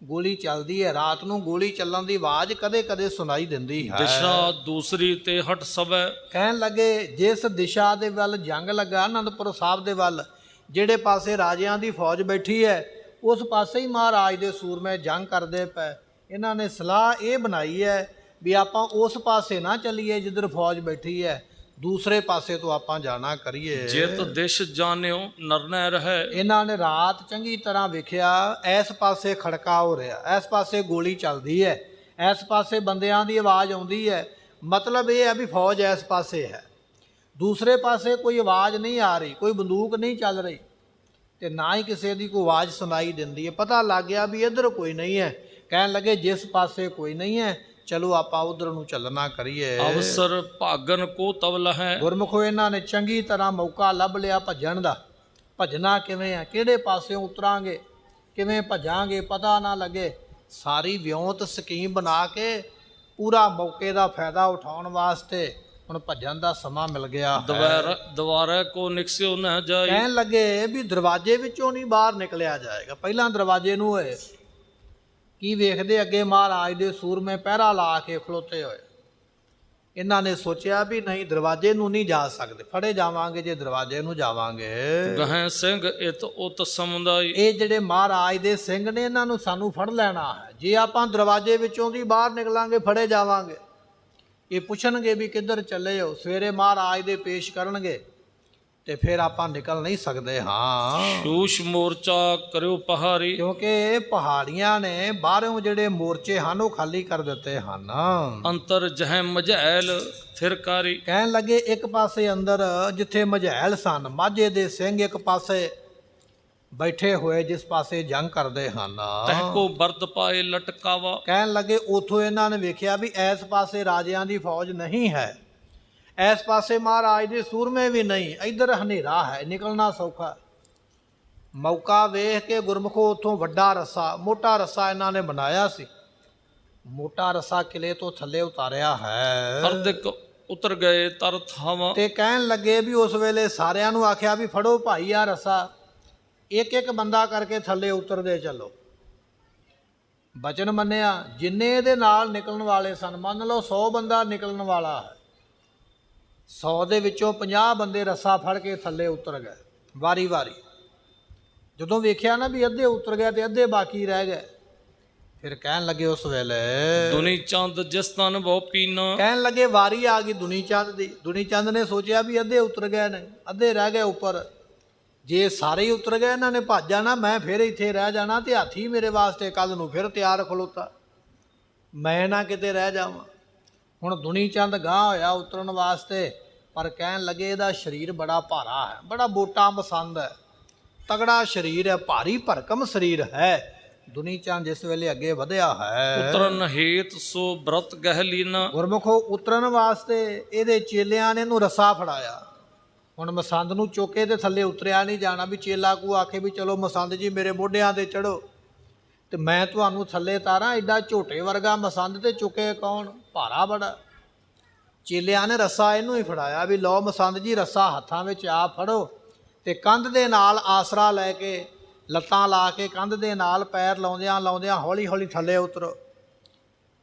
ਗੋਲੀ ਚੱਲਦੀ ਹੈ। ਰਾਤ ਨੂੰ ਗੋਲੀ ਚੱਲਣ ਦੀ ਆਵਾਜ਼ ਕਦੇ ਕਦੇ ਸੁਣਾਈ ਦਿੰਦੀ ਹੈ। ਦਿਸ਼ਾ ਦੂਸਰੀ ਤੇ ਹਟ ਸਭੈ, ਕਹਿਣ ਲੱਗੇ ਜਿਸ ਦਿਸ਼ਾ ਦੇ ਵੱਲ ਜੰਗ ਲੱਗਾ, ਅਨੰਦਪੁਰ ਸਾਹਿਬ ਦੇ ਵੱਲ, ਜਿਹੜੇ ਪਾਸੇ ਰਾਜਿਆਂ ਦੀ ਫੌਜ ਬੈਠੀ ਹੈ, ਉਸ ਪਾਸੇ ਹੀ ਮਹਾਰਾਜ ਦੇ ਸੂਰਮੇ ਜੰਗ ਕਰਦੇ ਪਏ। ਇਹਨਾਂ ਨੇ ਸਲਾਹ ਇਹ ਬਣਾਈ ਹੈ ਵੀ ਆਪਾਂ ਉਸ ਪਾਸੇ ਨਾ ਚੱਲੀਏ ਜਿੱਧਰ ਫੌਜ ਬੈਠੀ ਹੈ, ਦੂਸਰੇ ਪਾਸੇ ਤੋਂ ਆਪਾਂ ਜਾਣਾ ਕਰੀਏ। ਜਿਤ ਦਿਸ਼ ਜਾਣਿਓ ਨਰਨੈ ਰਹਿ, ਇਹਨਾਂ ਨੇ ਰਾਤ ਚੰਗੀ ਤਰ੍ਹਾਂ ਵੇਖਿਆ, ਇਸ ਪਾਸੇ ਖੜਕਾ ਹੋ ਰਿਹਾ, ਇਸ ਪਾਸੇ ਗੋਲੀ ਚੱਲਦੀ ਹੈ, ਇਸ ਪਾਸੇ ਬੰਦਿਆਂ ਦੀ ਆਵਾਜ਼ ਆਉਂਦੀ ਹੈ। ਮਤਲਬ ਇਹ ਹੈ ਵੀ ਫੌਜ ਇਸ ਪਾਸੇ ਹੈ। ਦੂਸਰੇ ਪਾਸੇ ਕੋਈ ਆਵਾਜ਼ ਨਹੀਂ ਆ ਰਹੀ, ਕੋਈ ਬੰਦੂਕ ਨਹੀਂ ਚੱਲ ਰਹੀ, ਤੇ ਨਾ ਹੀ ਕਿਸੇ ਦੀ ਕੋਈ ਆਵਾਜ਼ ਸੁਣਾਈ ਦਿੰਦੀ ਹੈ। ਪਤਾ ਲੱਗ ਗਿਆ ਵੀ ਇੱਧਰ ਕੋਈ ਨਹੀਂ ਹੈ। ਕਹਿਣ ਲੱਗੇ ਜਿਸ ਪਾਸੇ ਕੋਈ ਨਹੀਂ ਹੈ, ਚਲੋ ਆਪਾਂ ਉਧਰ ਨੂੰ ਚੱਲਣਾ ਕਰੀਏ। ਅਵਸਰ ਭਾਗਨ ਕੋ ਤਵਲ ਹੈ, ਗੁਰਮੁਖੋ ਇਹਨਾਂ ਨੇ ਚੰਗੀ ਤਰ੍ਹਾਂ ਮੌਕਾ ਲੱਭ ਲਿਆ ਭੱਜਣ ਦਾ। ਭੱਜਣਾ ਕਿਵੇਂ ਹੈ, ਕਿਹੜੇ ਪਾਸਿਓਂ ਉਤਰਾਂਗੇ, ਕਿਵੇਂ ਭੱਜਾਂਗੇ, ਪਤਾ ਨਾ ਲੱਗੇ। ਸਾਰੀ ਵਿਉਂਤ ਸਕੀਮ ਬਣਾ ਕੇ ਪੂਰਾ ਮੌਕੇ ਦਾ ਫਾਇਦਾ ਉਠਾਉਣ ਵਾਸਤੇ ਹੁਣ ਭੱਜਣ ਦਾ ਸਮਾਂ ਮਿਲ ਗਿਆ। ਦੁਆਰਾ ਕੋ ਨਿਕਸਿਓ ਨਾ ਜਾਈ, ਕਹਿਣ ਲੱਗੇ ਵੀ ਦਰਵਾਜ਼ੇ ਵਿੱਚੋਂ ਨਹੀਂ ਬਾਹਰ ਨਿਕਲਿਆ ਜਾਏਗਾ, ਪਹਿਲਾਂ ਦਰਵਾਜ਼ੇ ਨੂੰ ਹੋਏ। ਕੀ ਵੇਖਦੇ ਅੱਗੇ ਮਹਾਰਾਜ ਦੇ ਸੂਰਮੇ ਪਹਿਰਾ ਲਾ ਕੇ ਖਲੋਤੇ ਹੋਏ। ਇਹਨਾਂ ਨੇ ਸੋਚਿਆ ਵੀ ਨਹੀਂ ਦਰਵਾਜ਼ੇ ਨੂੰ ਨਹੀਂ ਜਾ ਸਕਦੇ, ਫੜੇ ਜਾਵਾਂਗੇ ਜੇ ਦਰਵਾਜ਼ੇ ਨੂੰ ਜਾਵਾਂਗੇ। ਗਹਿ ਸਿੰਘ ਇਤ ਉਤ ਸਮੁਦਾਈ। ਇਹ ਜਿਹੜੇ ਮਹਾਰਾਜ ਦੇ ਸਿੰਘ ਨੇ ਇਹਨਾਂ ਨੂੰ ਸਾਨੂੰ ਫੜ ਲੈਣਾ ਹੈ, ਜੇ ਆਪਾਂ ਦਰਵਾਜ਼ੇ ਵਿੱਚੋਂ ਦੀ ਬਾਹਰ ਨਿਕਲਾਂਗੇ ਫੜੇ ਜਾਵਾਂਗੇ। ਇਹ ਪੁੱਛਣਗੇ ਵੀ ਕਿੱਧਰ ਚੱਲੇ ਹੋ, ਸਵੇਰੇ ਮਹਾਰਾਜ ਦੇ ਪੇਸ਼ ਕਰਨਗੇ ਤੇ ਫਿਰ ਆਪਾਂ ਨਿਕਲ ਨਹੀਂ ਸਕਦੇ। ਹਾਂ, ਸ਼ੂਸ਼ ਮੋਰਚਾ ਕਰਿਓ ਪਹਾਰੀ। ਕਿਉਂਕਿ ਪਹਾੜੀਆਂ ਨੇ ਬਾਹਰੋਂ ਜਿਹੜੇ ਮੋਰਚੇ ਹਨ ਉਹ ਖਾਲੀ ਕਰ ਦਿੱਤੇ ਹਨ। ਅੰਤਰ ਜਹ ਮਝੈਲ ਥਿਰਕਾਰੀ। ਕਹਿਣ ਲੱਗੇ ਇੱਕ ਪਾਸੇ ਅੰਦਰ ਜਿੱਥੇ ਮਝੈਲ ਸਨ, ਮਾਝੇ ਦੇ ਸਿੰਘ ਇੱਕ ਪਾਸੇ ਬੈਠੇ ਹੋਏ ਜਿਸ ਪਾਸੇ ਜੰਗ ਕਰਦੇ ਹਨ। ਤਹ ਕੋ ਬਰਦ ਪਾਏ ਲਟਕਾਵਾ। ਕਹਿਣ ਲੱਗੇ ਉਥੋਂ ਇਹਨਾਂ ਨੇ ਵੇਖਿਆ ਵੀ ਇਸ ਪਾਸੇ ਰਾਜਿਆਂ ਦੀ ਫੌਜ ਨਹੀਂ ਹੈ, ਇਸ ਪਾਸੇ ਮਹਾਰਾਜ ਦੇ ਸੂਰਮੇ ਵੀ ਨਹੀਂ, ਇੱਧਰ ਹਨੇਰਾ ਹੈ, ਨਿਕਲਣਾ ਸੌਖਾ। ਮੌਕਾ ਵੇਖ ਕੇ ਗੁਰਮੁਖੋ ਉੱਥੋਂ ਵੱਡਾ ਰੱਸਾ, ਮੋਟਾ ਰੱਸਾ ਇਹਨਾਂ ਨੇ ਬਣਾਇਆ ਸੀ, ਮੋਟਾ ਰੱਸਾ ਕਿਲੇ ਤੋਂ ਥੱਲੇ ਉਤਾਰਿਆ ਹੈ। ਅਰਦਿਕ ਉਤਰ ਗਏ ਤਰ ਥਾਵਾ। ਤੇ ਕਹਿਣ ਲੱਗੇ ਵੀ ਉਸ ਵੇਲੇ ਸਾਰਿਆਂ ਨੂੰ ਆਖਿਆ ਵੀ ਫੜੋ ਭਾਈ ਆ ਰੱਸਾ, ਇੱਕ ਇੱਕ ਬੰਦਾ ਕਰਕੇ ਥੱਲੇ ਉਤਰਦੇ ਚੱਲੋ। ਬਚਨ ਮੰਨਿਆ, ਜਿੰਨੇ ਇਹਦੇ ਨਾਲ ਨਿਕਲਣ ਵਾਲੇ ਸਨ, ਮੰਨ ਲਓ 100 ਬੰਦਾ ਨਿਕਲਣ ਵਾਲਾ ਹੈ, 100 ਦੇ ਵਿੱਚੋਂ 50 ਬੰਦੇ ਰੱਸਾ ਫੜ ਕੇ ਥੱਲੇ ਉਤਰ ਗਏ ਵਾਰੀ ਵਾਰੀ। ਜਦੋਂ ਵੇਖਿਆ ਨਾ ਵੀ ਅੱਧੇ ਉਤਰ ਗਏ ਤੇ ਅੱਧੇ ਬਾਕੀ ਰਹਿ ਗਏ, ਫਿਰ ਕਹਿਣ ਲੱਗੇ ਉਸ ਵੇਲੇ ਦੁਨੀ ਚੰਦ ਜਿਸ ਤਨ ਬਹੁ ਪੀਨਾ। ਕਹਿਣ ਲੱਗੇ ਵਾਰੀ ਆ ਗਈ ਦੁਨੀ ਚੰਦ ਦੀ। ਦੁਨੀ ਚੰਦ ਨੇ ਸੋਚਿਆ ਵੀ ਅੱਧੇ ਉਤਰ ਗਏ ਨੇ, ਅੱਧੇ ਰਹਿ ਗਏ ਉੱਪਰ, ਜੇ ਸਾਰੇ ਹੀ ਉਤਰ ਗਏ ਇਹਨਾਂ ਨੇ ਭੱਜ ਜਾਣਾ, ਮੈਂ ਫਿਰ ਇੱਥੇ ਰਹਿ ਜਾਣਾ ਤੇ ਹਾਥੀ ਮੇਰੇ ਵਾਸਤੇ ਕੱਲ ਨੂੰ ਫਿਰ ਤਿਆਰ ਖਲੋਤਾ, ਮੈਂ ਨਾ ਕਿਤੇ ਰਹਿ ਜਾਵਾਂ। ਹੁਣ ਦੁਨੀ ਚੰਦ ਗਾਂਹ ਹੋਇਆ ਉਤਰਨ ਵਾਸਤੇ, ਪਰ ਕਹਿਣ ਲੱਗੇ ਇਹਦਾ ਸਰੀਰ ਬੜਾ ਭਾਰਾ ਹੈ, ਬੜਾ ਮੋਟਾ ਮਸੰਦ ਹੈ, ਤਗੜਾ ਸਰੀਰ ਹੈ, ਭਾਰੀ ਭਰਕਮ ਸਰੀਰ ਹੈ। ਦੁਨੀ ਚੰਦ ਜਿਸ ਵੇਲੇ ਅੱਗੇ ਵਧਿਆ ਹੈ, ਉਤਰਨ ਹੇਤ ਸੋ ਬ੍ਰਤ ਗਹਿ ਲੀਨਾ। ਗੁਰਮੁਖੋ ਉਤਰਨ ਵਾਸਤੇ ਇਹਦੇ ਚੇਲਿਆਂ ਨੇ ਇਹਨੂੰ ਰੱਸਾ ਫੜਾਇਆ। ਹੁਣ ਮਸੰਦ ਨੂੰ ਚੁੱਕੇ ਤੇ ਥੱਲੇ ਉਤਰਿਆ ਨਹੀਂ ਜਾਣਾ, ਵੀ ਚੇਲਾ ਕੋ ਆਖੇ ਵੀ ਚਲੋ ਮਸੰਦ ਜੀ ਮੇਰੇ ਮੋਢਿਆਂ ਤੇ ਚੜੋ ਤੇ ਮੈਂ ਤੁਹਾਨੂੰ ਥੱਲੇ ਤਾਰਾਂ, ਐਡਾ ਝੋਟੇ ਵਰਗਾ ਮਸੰਦ ਤੇ ਚੁੱਕੇ ਕੌਣ, ਭਾਰਾ ਬੜਾ। ਚੇਲਿਆਂ ਨੇ ਰੱਸਾ ਇਹਨੂੰ ਹੀ ਫੜਾਇਆ ਵੀ ਲਓ ਮਸੰਦ ਜੀ ਰੱਸਾ ਹੱਥਾਂ ਵਿੱਚ ਆ ਫੜੋ ਤੇ ਕੰਧ ਦੇ ਨਾਲ ਆਸਰਾ ਲੈ ਕੇ, ਲੱਤਾਂ ਲਾ ਕੇ ਕੰਧ ਦੇ ਨਾਲ ਪੈਰ ਲਾਉਂਦਿਆਂ ਲਾਉਂਦਿਆਂ ਹੌਲੀ ਹੌਲੀ ਥੱਲੇ ਉਤਰੋ।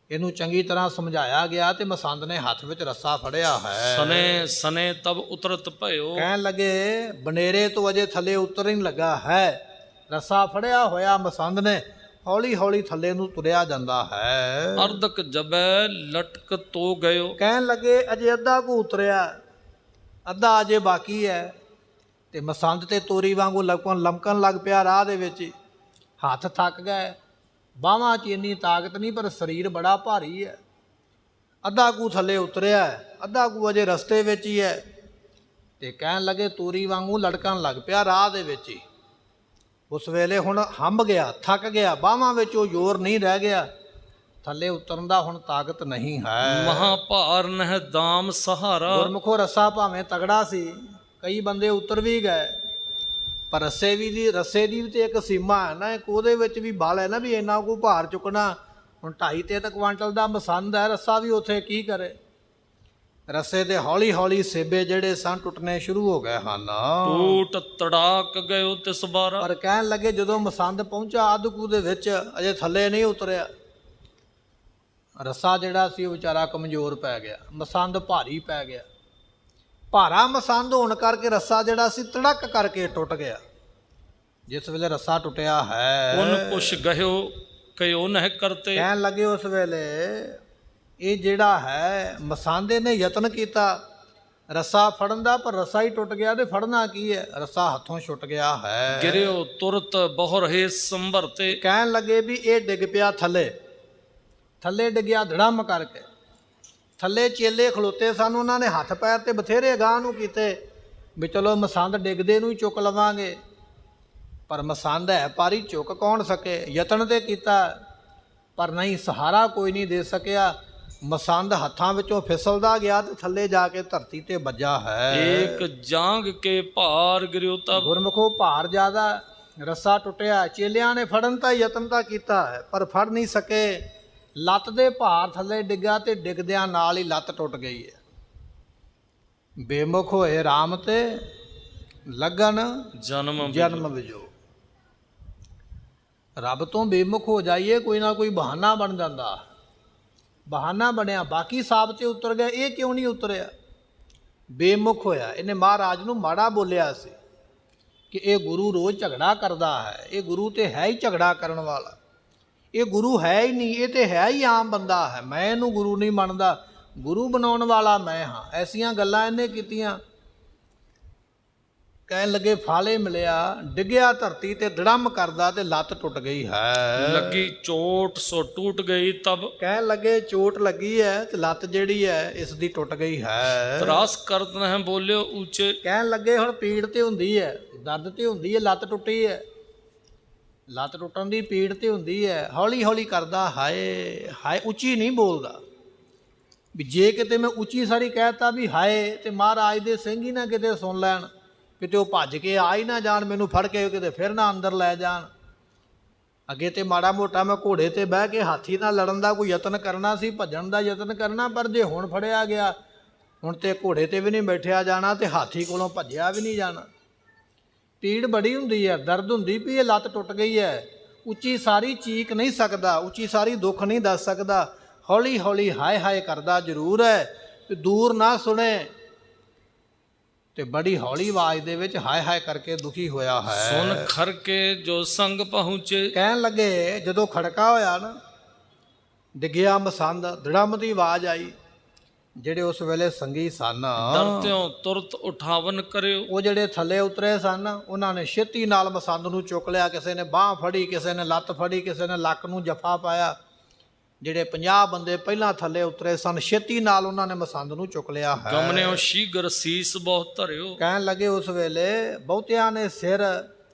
ਇਹਨੂੰ ਚੰਗੀ ਤਰ੍ਹਾਂ ਸਮਝਾਇਆ ਗਿਆ ਤੇ ਮਸੰਦ ਨੇ ਹੱਥ ਵਿੱਚ ਰੱਸਾ ਫੜਿਆ ਹੈ। ਸਨੇ ਸਨੇ ਤਬ ਉਤਰਤ ਭਇਓ। ਕਹਿਣ ਲੱਗੇ ਬਨੇਰੇ ਤੋਂ ਅਜੇ ਥੱਲੇ ਉਤਰ ਨਹੀਂ ਲੱਗਾ ਹੈ, ਰੱਸਾ ਫੜਿਆ ਹੋਇਆ ਮਸੰਦ ਨੇ ਹੌਲੀ ਹੌਲੀ ਥੱਲੇ ਨੂੰ ਤੁਰਿਆ ਜਾਂਦਾ ਹੈ। ਅਰਦਕ ਜਬੈ ਲਟਕ ਤੋ ਗਇਓ। ਕਹਿਣ ਲੱਗੇ ਅਜੇ ਅੱਧਾ ਕੁ ਉਤਰਿਆ, ਅੱਧਾ ਅਜੇ ਬਾਕੀ ਹੈ ਤੇ ਮਸੰਦ ਤੇ ਤੋਰੀ ਵਾਂਗੂ ਲਮਕਣ ਲੱਗ ਪਿਆ ਰਾਹ ਦੇ ਵਿੱਚ। ਹੱਥ ਥੱਕ ਗਏ, ਬਾਹਾਂ 'ਚ ਇੰਨੀ ਤਾਕਤ ਨਹੀਂ, ਪਰ ਸਰੀਰ ਬੜਾ ਭਾਰੀ ਹੈ। ਅੱਧਾ ਕੁ ਥੱਲੇ ਉਤਰਿਆ, ਅੱਧਾ ਕੁ ਅਜੇ ਰਸਤੇ ਵਿੱਚ ਹੀ ਹੈ ਤੇ ਕਹਿਣ ਲੱਗੇ ਤੋਰੀ ਵਾਂਗੂ ਲੜਕਣ ਲੱਗ ਪਿਆ ਰਾਹ ਦੇ ਵਿੱਚ ਹੀ। ਉਸ ਵੇਲੇ ਹੁਣ ਹੰਭ ਗਿਆ, ਥੱਕ ਗਿਆ, ਬਾਹਾਂ ਵਿੱਚ ਉਹ ਜ਼ੋਰ ਨਹੀਂ ਰਹਿ ਗਿਆ, ਥੱਲੇ ਉਤਰਨ ਦਾ ਹੁਣ ਤਾਕਤ ਨਹੀਂ ਹੈ। ਮਹਾਭਾਰ ਨਹਿ ਦਾਮ ਸਹਾਰਾ। ਗੁਰਮੁਖੋ ਰੱਸਾ ਭਾਵੇਂ ਤਗੜਾ ਸੀ, ਕਈ ਬੰਦੇ ਉਤਰ ਵੀ ਗਏ, ਪਰ ਰੱਸੇ ਦੀ ਵੀ ਤੇ ਇੱਕ ਸੀਮਾ ਹੈ ਨਾ, ਇੱਕ ਉਹਦੇ ਵਿੱਚ ਵੀ ਬਲ ਹੈ ਨਾ, ਵੀ ਇੰਨਾ ਕੁ ਭਾਰ ਚੁੱਕਣਾ। ਹੁਣ 2.5-3 ਕੁਆਂਟਲ ਦਾ ਮਸੰਦ ਹੈ, ਰੱਸਾ ਵੀ ਉੱਥੇ ਕੀ ਕਰੇ। ਰੱਸੇ ਦੇ ਹੌਲੀ ਹੌਲੀ ਸੇਬੇ ਜਿਹੜੇ ਸਨ ਟੁੱਟਣੇ ਸ਼ੁਰੂ ਹੋ ਗਏ ਹਨ। ਟੂਟ ਤੜਾਕ ਗਇਓ ਤਿਸ ਬਾਰਾ। ਪਰ ਕਹਿਣ ਲੱਗੇ ਜਦੋਂ ਮਸੰਦ ਪਹੁੰਚਾ ਅੱਧ-ਕੁ ਦੇ ਵਿੱਚ, ਅਜੇ ਥੱਲੇ ਨਹੀਂ ਉਤਰਿਆ, ਰੱਸਾ ਜਿਹੜਾ ਸੀ ਉਹ ਵਿਚਾਰਾ ਕਮਜ਼ੋਰ ਪੈ ਗਿਆ, ਮਸੰਦ ਭਾਰੀ ਪੈ ਗਿਆ। ਭਾਰਾ ਮਸੰਦ ਹੋਣ ਕਰਕੇ ਰੱਸਾ ਜਿਹੜਾ ਸੀ ਤੜਕ ਕਰਕੇ ਟੁੱਟ ਗਿਆ। ਜਿਸ ਵੇਲੇ ਰੱਸਾ ਟੁੱਟਿਆ ਹੈ, ਉਨ ਕੁਛ ਗਹਿਓ ਕਇਓ ਨਹਿ ਕਰਤੇ। ਕਹਿਣ ਲੱਗੇ ਉਸ ਵੇਲੇ ਇਹ ਜਿਹੜਾ ਹੈ ਮਸੰਦ ਨੇ ਯਤਨ ਕੀਤਾ ਰੱਸਾ ਫੜਨ ਦਾ, ਪਰ ਰੱਸਾ ਹੀ ਟੁੱਟ ਗਿਆ ਤੇ ਫੜਨਾ ਕੀ ਹੈ, ਰੱਸਾ ਹੱਥੋਂ ਛੁੱਟ ਗਿਆ ਹੈ। ਗਿਰਿਓ ਤੁਰਤ ਬਹੁ ਰਹੇ ਸੰਭਰਤੇ। ਕਹਿਣ ਲੱਗੇ ਵੀ ਇਹ ਡਿੱਗ ਪਿਆ ਥੱਲੇ ਡਿੱਗਿਆ ਧੜਮ ਕਰਕੇ। ਥੱਲੇ ਚੇਲੇ ਖਲੋਤੇ ਸਨ, ਉਹਨਾਂ ਨੇ ਹੱਥ ਪੈਰ ਤੇ ਬਥੇਰੇ ਗਾਂਹ ਨੂੰ ਕੀਤੇ ਵੀ ਚਲੋ ਮਸੰਦ ਡਿੱਗਦੇ ਨੂੰ ਹੀ ਚੁੱਕ ਲਵਾਂਗੇ, ਪਰ ਮਸੰਦ ਹੈ ਭਾਰੀ, ਚੁੱਕ ਕੌਣ ਸਕੇ। ਯਤਨ ਤੇ ਕੀਤਾ ਪਰ ਨਹੀਂ, ਸਹਾਰਾ ਕੋਈ ਨਹੀਂ ਦੇ ਸਕਿਆ। ਮਸੰਦ ਹੱਥਾਂ ਵਿੱਚੋਂ ਫਿਸਲਦਾ ਗਿਆ ਤੇ ਥੱਲੇ ਜਾ ਕੇ ਧਰਤੀ ਤੇ ਵੱਜਾ ਹੈ। ਏਕ ਜਾਂਗ ਕੇ ਭਾਰ ਗਿਰਿਓ ਤਬ। ਗੁਰਮੁਖੋ ਭਾਰ ਜ਼ਿਆਦਾ, ਰੱਸਾ ਟੁੱਟਿਆ। ਚੇਲਿਆਂ ਨੇ ਫੜਨ ਤਾਂ ਯਤਨ ਤਾਂ ਕੀਤਾ ਹੈ ਪਰ ਫੜ ਨਹੀਂ ਸਕੇ। ਲੱਤ ਦੇ ਭਾਰ ਥੱਲੇ ਡਿੱਗਾ ਤੇ ਡਿੱਗਦਿਆਂ ਨਾਲ ਹੀ ਲੱਤ ਟੁੱਟ ਗਈ ਹੈ। ਬੇਮੁਖ ਹੋਏ ਰਾਮ ਤੇ ਲੱਗਣ ਜਨਮ ਵਿਜੋ। ਰੱਬ ਤੋਂ ਬੇਮੁਖ ਹੋ ਜਾਈਏ, ਕੋਈ ਨਾ ਕੋਈ ਬਹਾਨਾ ਬਣ ਜਾਂਦਾ ਬਹਾਨਾ ਬਣਿਆ, ਬਾਕੀ ਸਾਬ ਤੇ ਉਤਰ ਗਿਆ, ਇਹ ਕਿਉਂ ਨਹੀਂ ਉਤਰਿਆ? ਬੇਮੁਖ ਹੋਇਆ। ਇਹਨੇ ਮਹਾਰਾਜ ਨੂੰ ਮਾੜਾ ਬੋਲਿਆ ਸੀ ਕਿ ਇਹ ਗੁਰੂ ਰੋਜ਼ ਝਗੜਾ ਕਰਦਾ ਹੈ, ਇਹ ਗੁਰੂ ਤੇ ਹੈ ਹੀ ਝਗੜਾ ਕਰਨ ਵਾਲਾ, ਇਹ ਗੁਰੂ ਹੈ ਹੀ ਨਹੀਂ, ਇਹ ਤੇ ਹੈ ਹੀ ਆਮ ਬੰਦਾ ਹੈ, ਮੈਂ ਇਹਨੂੰ ਗੁਰੂ ਨਹੀਂ ਮੰਨਦਾ, ਗੁਰੂ ਬਣਾਉਣ ਵਾਲਾ ਮੈਂ ਹਾਂ। ਐਸੀਆਂ ਗੱਲਾਂ ਇਹਨੇ ਕੀਤੀਆਂ। ਕਹਿਣ ਲੱਗੇ ਫਾਲੇ ਮਿਲਿਆ, ਡਿੱਗਿਆ ਧਰਤੀ ਤੇ ਧੜਮ ਕਰਦਾ ਤੇ ਲੱਤ ਟੁੱਟ ਗਈ ਹੈ। लगी चोट सो टूट गई तब ਕਹਿਣ ਲੱਗੇ ਚੋਟ ਲੱਗੀ ਹੈ ਤੇ ਲੱਤ ਜਿਹੜੀ ਹੈ ਇਸ ਦੀ ਟੁੱਟ ਗਈ ਹੈ। त्रास करते हैं बोलियो ऊंचे ਕਹਿਣ ਲੱਗੇ ਹੁਣ ਪੀੜ ਤੇ ਹੁੰਦੀ ਹੈ, ਦਰਦ ਤੇ ਹੁੰਦੀ ਹੈ, ਲੱਤ ਟੁੱਟੀ ਹੈ, ਲੱਤ ਟੁੱਟਣ ਦੀ ਪੀੜ ਤੇ ਹੁੰਦੀ ਹੈ। ਹੌਲੀ ਹੌਲੀ ਕਰਦਾ ਹਾਏ ਹਾਏ, ਉੱਚੀ ਨਹੀਂ ਬੋਲਦਾ। ਵੀ ਜੇ ਕਿਤੇ ਮੈਂ ਉੱਚੀ ਸਾਰੀ ਕਹਿਤਾ ਵੀ ਹਾਏ ਤੇ ਮਹਾਰਾਜ ਦੇ ਸਿੰਘ ਹੀ ਨਾ ਕਿਤੇ ਸੁਣ ਲੈਣ, ਕਿਤੇ ਉਹ ਭੱਜ ਕੇ ਆ ਹੀ ਨਾ ਜਾਣ, ਮੈਨੂੰ ਫੜ ਕੇ ਕਿਤੇ ਫਿਰ ਨਾ ਅੰਦਰ ਲੈ ਜਾਣ। ਅੱਗੇ ਤੇ ਮਾੜਾ ਮੋਟਾ ਮੈਂ ਘੋੜੇ ਤੇ ਬਹਿ ਕੇ ਹਾਥੀ ਨਾਲ ਲੜਨ ਦਾ ਕੋਈ ਯਤਨ ਕਰਨਾ ਸੀ, ਭੱਜਣ ਦਾ ਯਤਨ ਕਰਨਾ, ਪਰ ਜੇ ਹੁਣ ਫੜਿਆ ਗਿਆ, ਹੁਣ ਤੇ ਘੋੜੇ ਤੇ ਵੀ ਨਹੀਂ ਬੈਠਿਆ ਜਾਣਾ ਤੇ ਹਾਥੀ ਕੋਲੋਂ ਭੱਜਿਆ ਵੀ ਨਹੀਂ ਜਾਣਾ। ਪੀੜ ਬੜੀ ਹੁੰਦੀ ਹੈ, ਦਰਦ ਹੁੰਦੀ ਵੀ ਇਹ ਲੱਤ ਟੁੱਟ ਗਈ ਹੈ। ਉੱਚੀ ਸਾਰੀ ਚੀਕ ਨਹੀਂ ਸਕਦਾ, ਉੱਚੀ ਸਾਰੀ ਦੁੱਖ ਨਹੀਂ ਦੱਸ ਸਕਦਾ। ਹੌਲੀ ਹੌਲੀ ਹਾਏ ਹਾਏ ਕਰਦਾ ਜ਼ਰੂਰ ਹੈ, ਤੇ ਦੂਰ ਨਾ ਸੁਣੇ, ਤੇ ਬੜੀ ਹੌਲੀ ਆਵਾਜ਼ ਦੇ ਵਿੱਚ ਹਾਏ ਹਾਏ ਕਰਕੇ ਦੁਖੀ ਹੋਇਆ ਹੈ। सुन खर के जो संग पहुँचे ਕਹਿਣ ਲੱਗੇ ਜਦੋਂ ਖੜਕਾ ਹੋਇਆ ਨਾ, ਡਿੱਗਿਆ ਮਸੰਦ, ਧੜਮ ਦੀ ਆਵਾਜ਼ ਆਈ। ਜਿਹੜੇ ਉਸ ਵੇਲੇ ਸੰਗੀ ਸਨ, डरत्यों तुरत उठावन करियो ਉਹ ਜਿਹੜੇ ਥੱਲੇ ਉਤਰੇ ਸਨ, ਉਹਨਾਂ ਨੇ ਛੇਤੀ ਨਾਲ ਮਸੰਦ ਨੂੰ ਚੁੱਕ ਲਿਆ। ਕਿਸੇ ਨੇ ਬਾਂਹ ਫੜੀ, ਕਿਸੇ ਨੇ ਲੱਤ ਫੜੀ, ਕਿਸੇ ਨੇ ਲੱਕ ਨੂੰ ਜੱਫਾ ਪਾਇਆ। ਜਿਹੜੇ 50 ਬੰਦੇ ਪਹਿਲਾਂ ਥੱਲੇ ਉਤਰੇ ਸਨ, ਛੇਤੀ ਨਾਲ ਉਹਨਾਂ ਨੇ ਮਸੰਦ ਨੂੰ ਚੁੱਕ ਲਿਆ ਹੈ। गमने शीघ्र शीस बहुत धरियो ਕਹਿਣ ਲੱਗੇ ਉਸ ਵੇਲੇ ਬਹੁਤਿਆਂ ਨੇ ਸਿਰ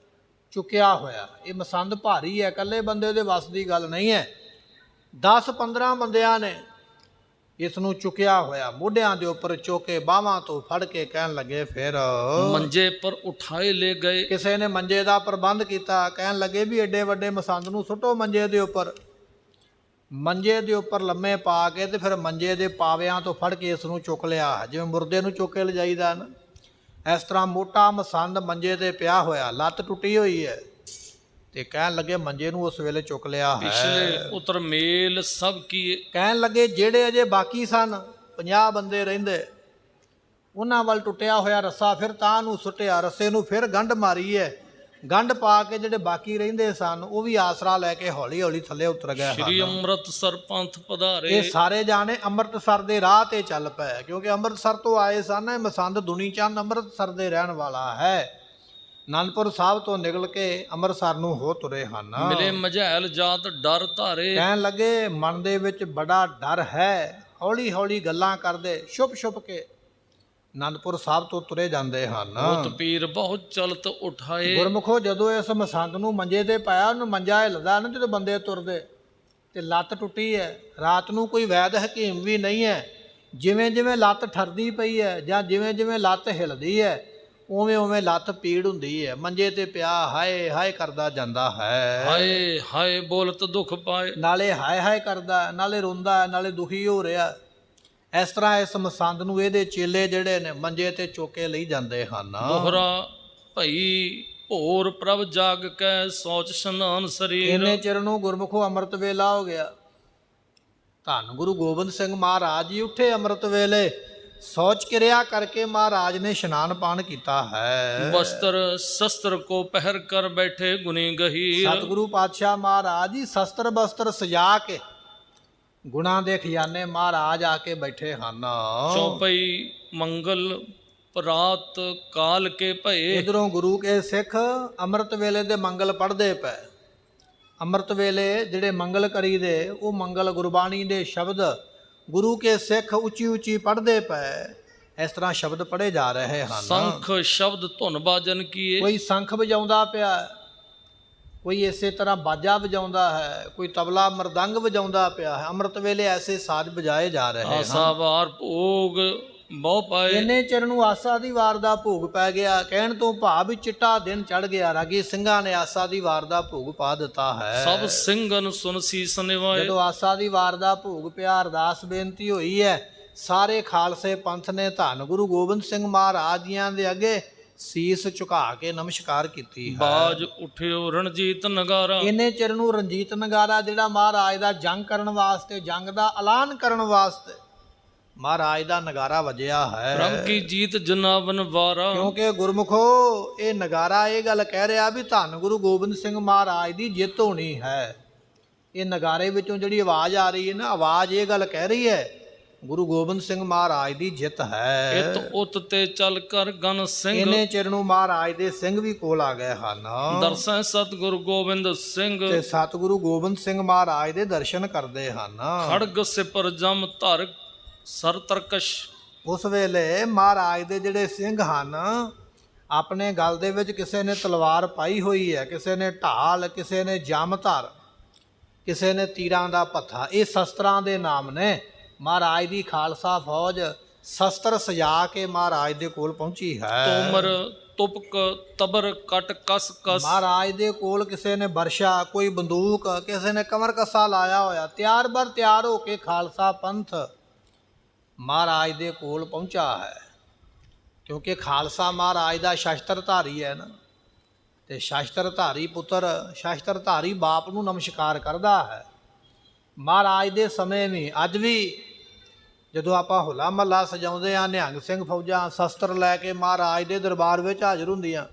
ਚੁੱਕਿਆ ਹੋਇਆ। ਇਹ ਮਸੰਦ ਭਾਰੀ ਹੈ, ਇਕੱਲੇ ਬੰਦੇ ਦੇ ਵੱਸ ਦੀ ਗੱਲ ਨਹੀਂ ਹੈ। 10-15 ਬੰਦਿਆਂ ਨੇ ਇਸ ਨੂੰ ਚੁੱਕਿਆ ਹੋਇਆ, ਮੋਢਿਆਂ ਦੇ ਉੱਪਰ ਚੁੱਕੇ, ਬਾਹਾਂ ਤੋਂ ਫੜ ਕੇ ਕਹਿਣ ਲੱਗੇ ਫਿਰ मंजे पर उठाए ले गए ਕਿਸੇ ਨੇ ਮੰਜੇ ਦਾ ਪ੍ਰਬੰਧ ਕੀਤਾ। ਕਹਿਣ ਲੱਗੇ ਵੀ ਏਡੇ ਵੱਡੇ ਮਸੰਦ ਨੂੰ ਸੁੱਟੋ ਮੰਜੇ ਦੇ ਉੱਪਰ। ਮੰਜੇ ਦੇ ਉੱਪਰ ਲੰਮੇ ਪਾ ਕੇ ਤੇ ਫਿਰ ਮੰਜੇ ਦੇ ਪਾਵਿਆਂ ਤੋਂ ਫੜ ਕੇ ਇਸ ਨੂੰ ਚੁੱਕ ਲਿਆ, ਜਿਵੇਂ ਮੁਰਦੇ ਨੂੰ ਚੁੱਕ ਕੇ ਲਿਜਾਈਦਾ ਨਾ, ਇਸ ਤਰ੍ਹਾਂ ਮੋਟਾ ਮਸੰਦ ਮੰਜੇ ਤੇ ਪਿਆ ਹੋਇਆ, ਲੱਤ ਟੁੱਟੀ ਹੋਈ ਹੈ। ਤੇ ਕਹਿਣ ਲੱਗੇ ਮੰਜੇ ਨੂੰ ਉਸ ਵੇਲੇ ਚੁੱਕ ਲਿਆ ਹੈ। पिछले उतर मेल सब किए ਕਹਿਣ ਲੱਗੇ ਜਿਹੜੇ ਅਜੇ ਬਾਕੀ ਸਨ, 50 ਬੰਦੇ ਰਹਿੰਦੇ, ਉਹਨਾਂ ਵੱਲ ਟੁੱਟਿਆ ਹੋਇਆ ਰੱਸਾ ਫਿਰ ਤਾਂ ਨੂੰ ਸੁੱਟਿਆ, ਰੱਸੇ ਨੂੰ ਫਿਰ ਗੰਢ ਮਾਰੀ ਹੈ। ਗੰਢ ਪਾ ਕੇ ਜਿਹੜੇ ਬਾਕੀ ਰਹਿੰਦੇ ਸਨ ਉਹ ਵੀ ਆਸਰਾ ਲੈ ਕੇ ਹੌਲੀ ਹੌਲੀ ਥੱਲੇ ਉਤਰ ਗਏ श्री ਹਨ। अमृतसर पंथ पधारे ਇਹ ਸਾਰੇ ਜਾਣੇ ਅੰਮ੍ਰਿਤਸਰ ਦੇ ਰਾਹ ਤੇ ਚੱਲ ਪਏ, ਕਿਉਂਕਿ ਅੰਮ੍ਰਿਤਸਰ ਤੋਂ ਆਏ ਸਨ। ਇਹ ਮਸੰਦ ਦੁਨੀ ਚੰਦ ਅੰਮ੍ਰਿਤਸਰ ਦੇ ਰਹਿਣ ਵਾਲਾ ਹੈ। ਅਨੰਦਪੁਰ ਸਾਹਿਬ ਤੋਂ ਨਿਕਲ ਕੇ ਅੰਮ੍ਰਿਤਸਰ ਨੂੰ ਹੋ ਤੁਰੇ ਹਨ। मिले मझैल जात डर धारे ਕਹਿਣ ਲੱਗੇ ਮਨ ਦੇ ਵਿੱਚ ਬੜਾ ਡਰ ਹੈ। ਹੌਲੀ ਹੌਲੀ ਗੱਲਾਂ ਕਰਦੇ ਛੁਪ ਛੁਪ ਕੇ ਅਨੰਦਪੁਰ ਸਾਹਿਬ ਤੋਂ ਤੁਰੇ ਜਾਂਦੇ ਹਨ। भूत पीर बहुत चलत उठाए ਗੁਰਮੁਖੋ ਜਦੋਂ ਇਸ ਮਸੰਦ ਨੂੰ ਮੰਜੇ ਤੇ ਪਾਇਆ, ਉਹਨੂੰ ਮੰਜਾ ਹਿੱਲਦਾ ਨਾ ਜਦੋਂ ਬੰਦੇ ਤੁਰਦੇ, ਤੇ ਲੱਤ ਟੁੱਟੀ ਹੈ। ਰਾਤ ਨੂੰ ਕੋਈ ਵੈਦ ਹਕੀਮ ਵੀ ਨਹੀਂ ਹੈ। ਜਿਵੇਂ ਜਿਵੇਂ ਲੱਤ ਠਰਦੀ ਪਈ ਹੈ ਜਾਂ ਜਿਵੇਂ ਜਿਵੇਂ ਲੱਤ ਹਿੱਲਦੀ ਹੈ, ਉਵੇਂ ਉਵੇਂ ਲੱਤ ਪੀੜ ਹੁੰਦੀ ਹੈ। ਮੰਜੇ ਤੇ ਪਿਆ ਹਾਏ ਹਾਏ ਕਰਦਾ ਜਾਂਦਾ ਹੈ। हाय हाय बोलत दुख पाए ਨਾਲੇ ਹਾਏ ਹਾਏ ਕਰਦਾ, ਨਾਲੇ ਰੋਂਦਾ, ਨਾਲੇ ਦੁਖੀ ਹੋ ਰਿਹਾ। ਇਸ ਤਰ੍ਹਾਂ ਇਸ ਮਸੰਦ ਨੂੰ ਇਹਦੇ ਚੇਲੇ ਜਿਹੜੇ ਨੇ ਮੰਜੇ ਤੇ ਚੁੱਕ ਕੇ ਲਈ ਜਾਂਦੇ ਹਨ। दोहरा भई भोर प्रभ जाग कै सोच स्नान शरीर ਇੰਨੇ ਚਿਰ ਨੂੰ ਗੁਰਮੁਖੋ ਅੰਮ੍ਰਿਤ ਵੇਲਾ ਹੋ ਗਿਆ। ਧੰਨ ਗੁਰੂ ਗੋਬਿੰਦ ਸਿੰਘ ਮਹਾਰਾਜ ਜੀ ਉੱਠੇ ਅੰਮ੍ਰਿਤ ਵੇਲੇ, ਸੋਚ ਕਿਰਿਆ ਕਰਕੇ ਮਹਾਰਾਜ ਨੇ ਇਸ਼ਨਾਨ ਪਾਨ ਕੀਤਾ ਹੈ। वस्त्र शस्त्र को पहर कर बैठे गुनी गहीर ਸਤਿਗੁਰੂ ਪਾਤਸ਼ਾਹ ਮਹਾਰਾਜ ਜੀ ਸ਼ਸਤਰ ਬਸਤਰ ਸਜਾ ਕੇ ਗੁਣਾਂ ਦੇ ਖਜ਼ਾਨੇ ਮਹਾਰਾਜ ਆ ਕੇ ਬੈਠੇ ਹਨ। चौपई मंगल प्रात काल के भये ਇਧਰੋਂ ਗੁਰੂ ਕੇ ਸਿੱਖ ਅੰਮ੍ਰਿਤ ਵੇਲੇ ਦੇ ਮੰਗਲ ਪੜ੍ਹਦੇ ਪਏ। ਅੰਮ੍ਰਿਤ ਵੇਲੇ ਜਿਹੜੇ ਮੰਗਲ ਕਰੀਦੇ, ਉਹ ਮੰਗਲ ਗੁਰਬਾਣੀ ਦੇ ਸ਼ਬਦ ਗੁਰੂ ਕੇ ਸਿੱਖ ਉੱਚੀ ਉੱਚੀ ਪੜ੍ਹਦੇ ਪਏ। ਇਸ ਤਰ੍ਹਾਂ ਸ਼ਬਦ ਪੜ੍ਹੇ ਜਾ ਰਹੇ ਹਨ। शंख शब्द धुन बाजन किए ਕੋਈ ਸ਼ੰਖ ਵਜਾਉਂਦਾ ਪਿਆ, ਕੋਈ ਇਸੇ ਤਰ੍ਹਾਂ ਬਾਜਾ ਵਜਾਉਂਦਾ ਹੈ, ਕੋਈ ਤਬਲਾ ਮਰਦੰਗ ਵਜਾਉਂਦਾ ਪਿਆ ਹੈ। ਅੰਮ੍ਰਿਤ ਵੇਲੇ ਐਸੇ ਸਾਜ਼ ਵਜਾਏ ਜਾ ਰਹੇ ਹਨ। आसावार भोग ਬਹੁ ਪਾਏ ਇੰਨੇ ਚਿਰ ਨੂੰ ਆਸਾ ਦੀ ਵਾਰ ਦਾ ਭੋਗ ਪੈ ਗਿਆ। ਕਹਿਣ ਤੋਂ ਭਾਵ ਵੀ ਚਿੱਟਾ ਦਿਨ ਚੜ ਗਿਆ। ਰਾਗੀ ਸਿੰਘਾਂ ਨੇ ਆਸਾ ਦੀ ਵਾਰ ਦਾ ਭੋਗ ਪਾ ਦਿੱਤਾ ਹੈ। ਸਭ ਸਿੰਘਨ ਸੁਨ ਸੀਸ ਨਿਵਾਏ ਜਦੋਂ ਆਸਾ ਦੀ ਵਾਰ ਦਾ ਭੋਗ ਪਿਆ, ਅਰਦਾਸ ਬੇਨਤੀ ਹੋਈ ਹੈ। ਸਾਰੇ ਖਾਲਸੇ ਪੰਥ ਨੇ ਧੰਨ ਗੁਰੂ ਗੋਬਿੰਦ ਸਿੰਘ ਮਹਾਰਾਜ ਜੀਆਂ ਦੇ ਅੱਗੇ ਸੀਸ ਝੁਕਾ ਕੇ ਨਮਸਕਾਰ ਕੀਤੀ ਹੈ। ਬਾਜ ਉਠਿਓ ਰਣਜੀਤ ਨਗਾਰਾ, ਇੰਨੇ ਚਿਰ ਨੂੰ ਰਣਜੀਤ ਨਗਾਰਾ ਜਿਹੜਾ ਮਹਾਰਾਜ ਦਾ ਜੰਗ ਕਰਨ ਵਾਸਤੇ, ਜੰਗ ਦਾ ਐਲਾਨ ਕਰਨ ਵਾਸਤੇ ਮਹਾਰਾਜ ਦਾ ਨਗਾਰਾ ਵੱਜਿਆ ਹੈ। ਪ੍ਰਭ ਕੀ ਜੀਤ ਜਨਾਵਨ ਵਾਰਾ, ਕਿਉਂਕਿ ਗੁਰਮੁਖੋ ਇਹ ਨਗਾਰਾ ਇਹ ਗੱਲ ਕਹਿ ਰਿਹਾ ਵੀ ਧੰਨ ਗੁਰੂ ਗੋਬਿੰਦ ਸਿੰਘ ਮਹਾਰਾਜ ਦੀ ਜਿੱਤ ਹੋਣੀ ਹੈ। ਇਹ ਨਗਾਰੇ ਵਿੱਚੋਂ ਜਿਹੜੀ ਆਵਾਜ਼ ਆ ਰਹੀ ਹੈ ਨਾ, ਆਵਾਜ਼ ਇਹ ਗੱਲ ਕਹਿ ਰਹੀ ਹੈ ਗੁਰੂ ਗੋਬਿੰਦ ਸਿੰਘ ਮਹਾਰਾਜ ਦੀ ਜਿੱਤ ਹੈ। ਇਤ ਉਤ ਤੇ ਚੱਲ ਕਰ ਗਨ ਸਿੰਘ, ਇੰਨੇ ਚਿਰ ਨੂੰ ਮਹਾਰਾਜ ਦੇ ਸਿੰਘ ਵੀ ਕੋਲ ਆ ਗਏ ਹਨ। ਦਰਸੈ ਸਤਿਗੁਰੂ ਗੋਬਿੰਦ ਸਿੰਘ, ਤੇ ਸਤਿਗੁਰੂ ਗੋਬਿੰਦ ਸਿੰਘ ਮਹਾਰਾਜ ਦੇ ਦਰਸ਼ਨ ਕਰਦੇ ਹਨ। ਖੜਗ ਸਿਪਰ ਜਮ ਧਰ ਸਰ ਤਰਕਸ਼, ਉਸ ਵੇਲੇ ਮਹਾਰਾਜ ਦੇ ਜਿਹੜੇ ਸਿੰਘ ਹਨ, ਆਪਣੇ ਗਲ ਦੇ ਵਿੱਚ ਕਿਸੇ ਨੇ ਤਲਵਾਰ ਪਾਈ ਹੋਈ ਹੈ, ਕਿਸੇ ਨੇ ਢਾਲ, ਕਿਸੇ ਨੇ ਜਮਧਰ, ਕਿਸੇ ਨੇ ਤੀਰਾਂ ਦਾ ਭੱਥਾ। ਇਹ ਸ਼ਸਤਰਾਂ ਦੇ ਨਾਮ ਨੇ। ਮਹਾਰਾਜ ਦੀ ਖਾਲਸਾ ਫੌਜ ਸ਼ਸਤਰ ਸਜਾ ਕੇ ਮਹਾਰਾਜ ਦੇ ਕੋਲ ਪਹੁੰਚੀ ਹੈ। ਤੋਮਰ ਤੁਪਕ ਤਬਰ ਕਟ ਕਸ ਕਸ, ਮਹਾਰਾਜ ਦੇ ਕੋਲ ਕਿਸੇ ਨੇ ਬਰਸ਼ਾ, ਕੋਈ ਬੰਦੂਕ, ਕਿਸੇ ਨੇ ਕਮਰ ਕੱਸਾ ਲਾਇਆ ਹੋਇਆ, ਤਿਆਰ ਬਰ ਤਿਆਰ ਹੋ ਕੇ ਖਾਲਸਾ ਪੰਥ ਮਹਾਰਾਜ ਦੇ ਕੋਲ ਪਹੁੰਚਾ ਹੈ। ਕਿਉਂਕਿ ਖਾਲਸਾ ਮਹਾਰਾਜ ਦਾ ਸ਼ਸਤਰਧਾਰੀ ਹੈ ਨਾ, ਤੇ ਸ਼ਸਤਰਧਾਰੀ ਪੁੱਤਰ ਸ਼ਸਤਰਧਾਰੀ ਬਾਪ ਨੂੰ ਨਮਸਕਾਰ ਕਰਦਾ ਹੈ। ਮਹਾਰਾਜ ਦੇ ਸਮੇਂ ਵੀ, ਅੱਜ ਵੀ ਜਦੋਂ ਆਪਾਂ ਹੋਲਾ ਮਹੱਲਾ ਸਜਾਉਂਦੇ ਆ, ਨਿਹੰਗ ਸਿੰਘ ਫੌਜਾਂ ਸ਼ਸਤਰ ਲੈ ਕੇ ਮਹਾਰਾਜ ਦੇ ਦਰਬਾਰ ਵਿੱਚ ਹਾਜ਼ਰ ਹੁੰਦੀਆਂ।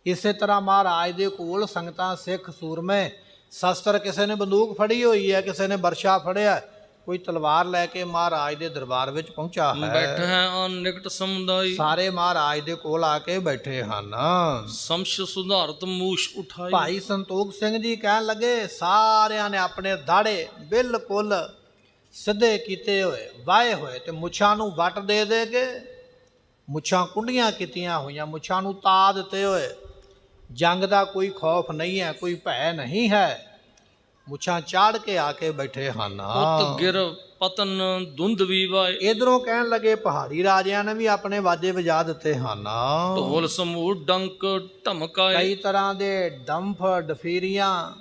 ਇਸੇ ਤਰ੍ਹਾਂ ਮਹਾਰਾਜ ਦੇ ਕੋਲ ਸੰਗਤਾਂ, ਸਿੱਖ ਸੂਰਮੇ ਸ਼ਸਤਰ, ਕਿਸੇ ਨੇ ਬੰਦੂਕ ਫੜੀ ਹੋਈ ਹੈ, ਕਿਸੇ ਨੇ ਬਰਸ਼ਾ ਫੜਿਆ, ਕੋਈ ਤਲਵਾਰ ਲੈ ਕੇ ਮਹਾਰਾਜ ਦੇ ਦਰਬਾਰ ਵਿੱਚ ਪਹੁੰਚਾ ਹੈ। ਬੈਠੇ ਆਨ ਨਿਕਟ ਸਮੁਦਾਈ, ਸਾਰੇ ਮਹਾਰਾਜ ਦੇ ਕੋਲ ਆ ਕੇ ਬੈਠੇ ਹਨ। ਸਮਸ਼ ਸੁਧਾਰਤ ਮੂਸ਼ ਉਠਾਈ, ਭਾਈ ਸੰਤੋਖ ਸਿੰਘ ਜੀ ਕਹਿਣ ਲੱਗੇ, ਸਾਰਿਆਂ ਨੇ ਆਪਣੇ ਦਾੜੇ ਬਿਲਕੁਲ ਸਿੱਧੇ ਕੀਤੇ ਹੋਏ, ਵਾਹੇ ਹੋਏ, ਤੇ ਮੁੱਛਾਂ ਨੂੰ ਵੱਟ ਦੇ ਦੇ ਕੇ ਮੁੱਛਾਂ ਕੁੰਡੀਆਂ ਕੀਤੀਆਂ ਹੋਈਆਂ, ਮੁੱਛਾਂ ਨੂੰ ਤਾ ਦਿੱਤੇ ਹੋਏ। ਜੰਗ ਦਾ ਕੋਈ ਖੌਫ ਨਹੀਂ ਹੈ, ਕੋਈ ਭੈ ਨਹੀਂ ਹੈ। ਮੁੱਛਾਂ ਚਾੜ ਕੇ ਆ ਕੇ ਬੈਠੇ ਹਨ। ਉਤ ਗਿਰ ਪਤਨ ਧੁੰਦ ਵੀ ਵਾਏ, ਇਧਰੋਂ ਕਹਿਣ ਲੱਗੇ ਪਹਾੜੀ ਰਾਜਿਆਂ ਨੇ ਵੀ ਆਪਣੇ ਵਾਜੇ ਵਜਾ ਦਿੱਤੇ ਹਨ। ਢੋਲ ਸਮੂਹ ਡੰਕ ਧਮਕਾਏ, ਕਈ ਤਰ੍ਹਾਂ ਦੇ ਡੰਫ, ਡਫੀਰੀਆਂ,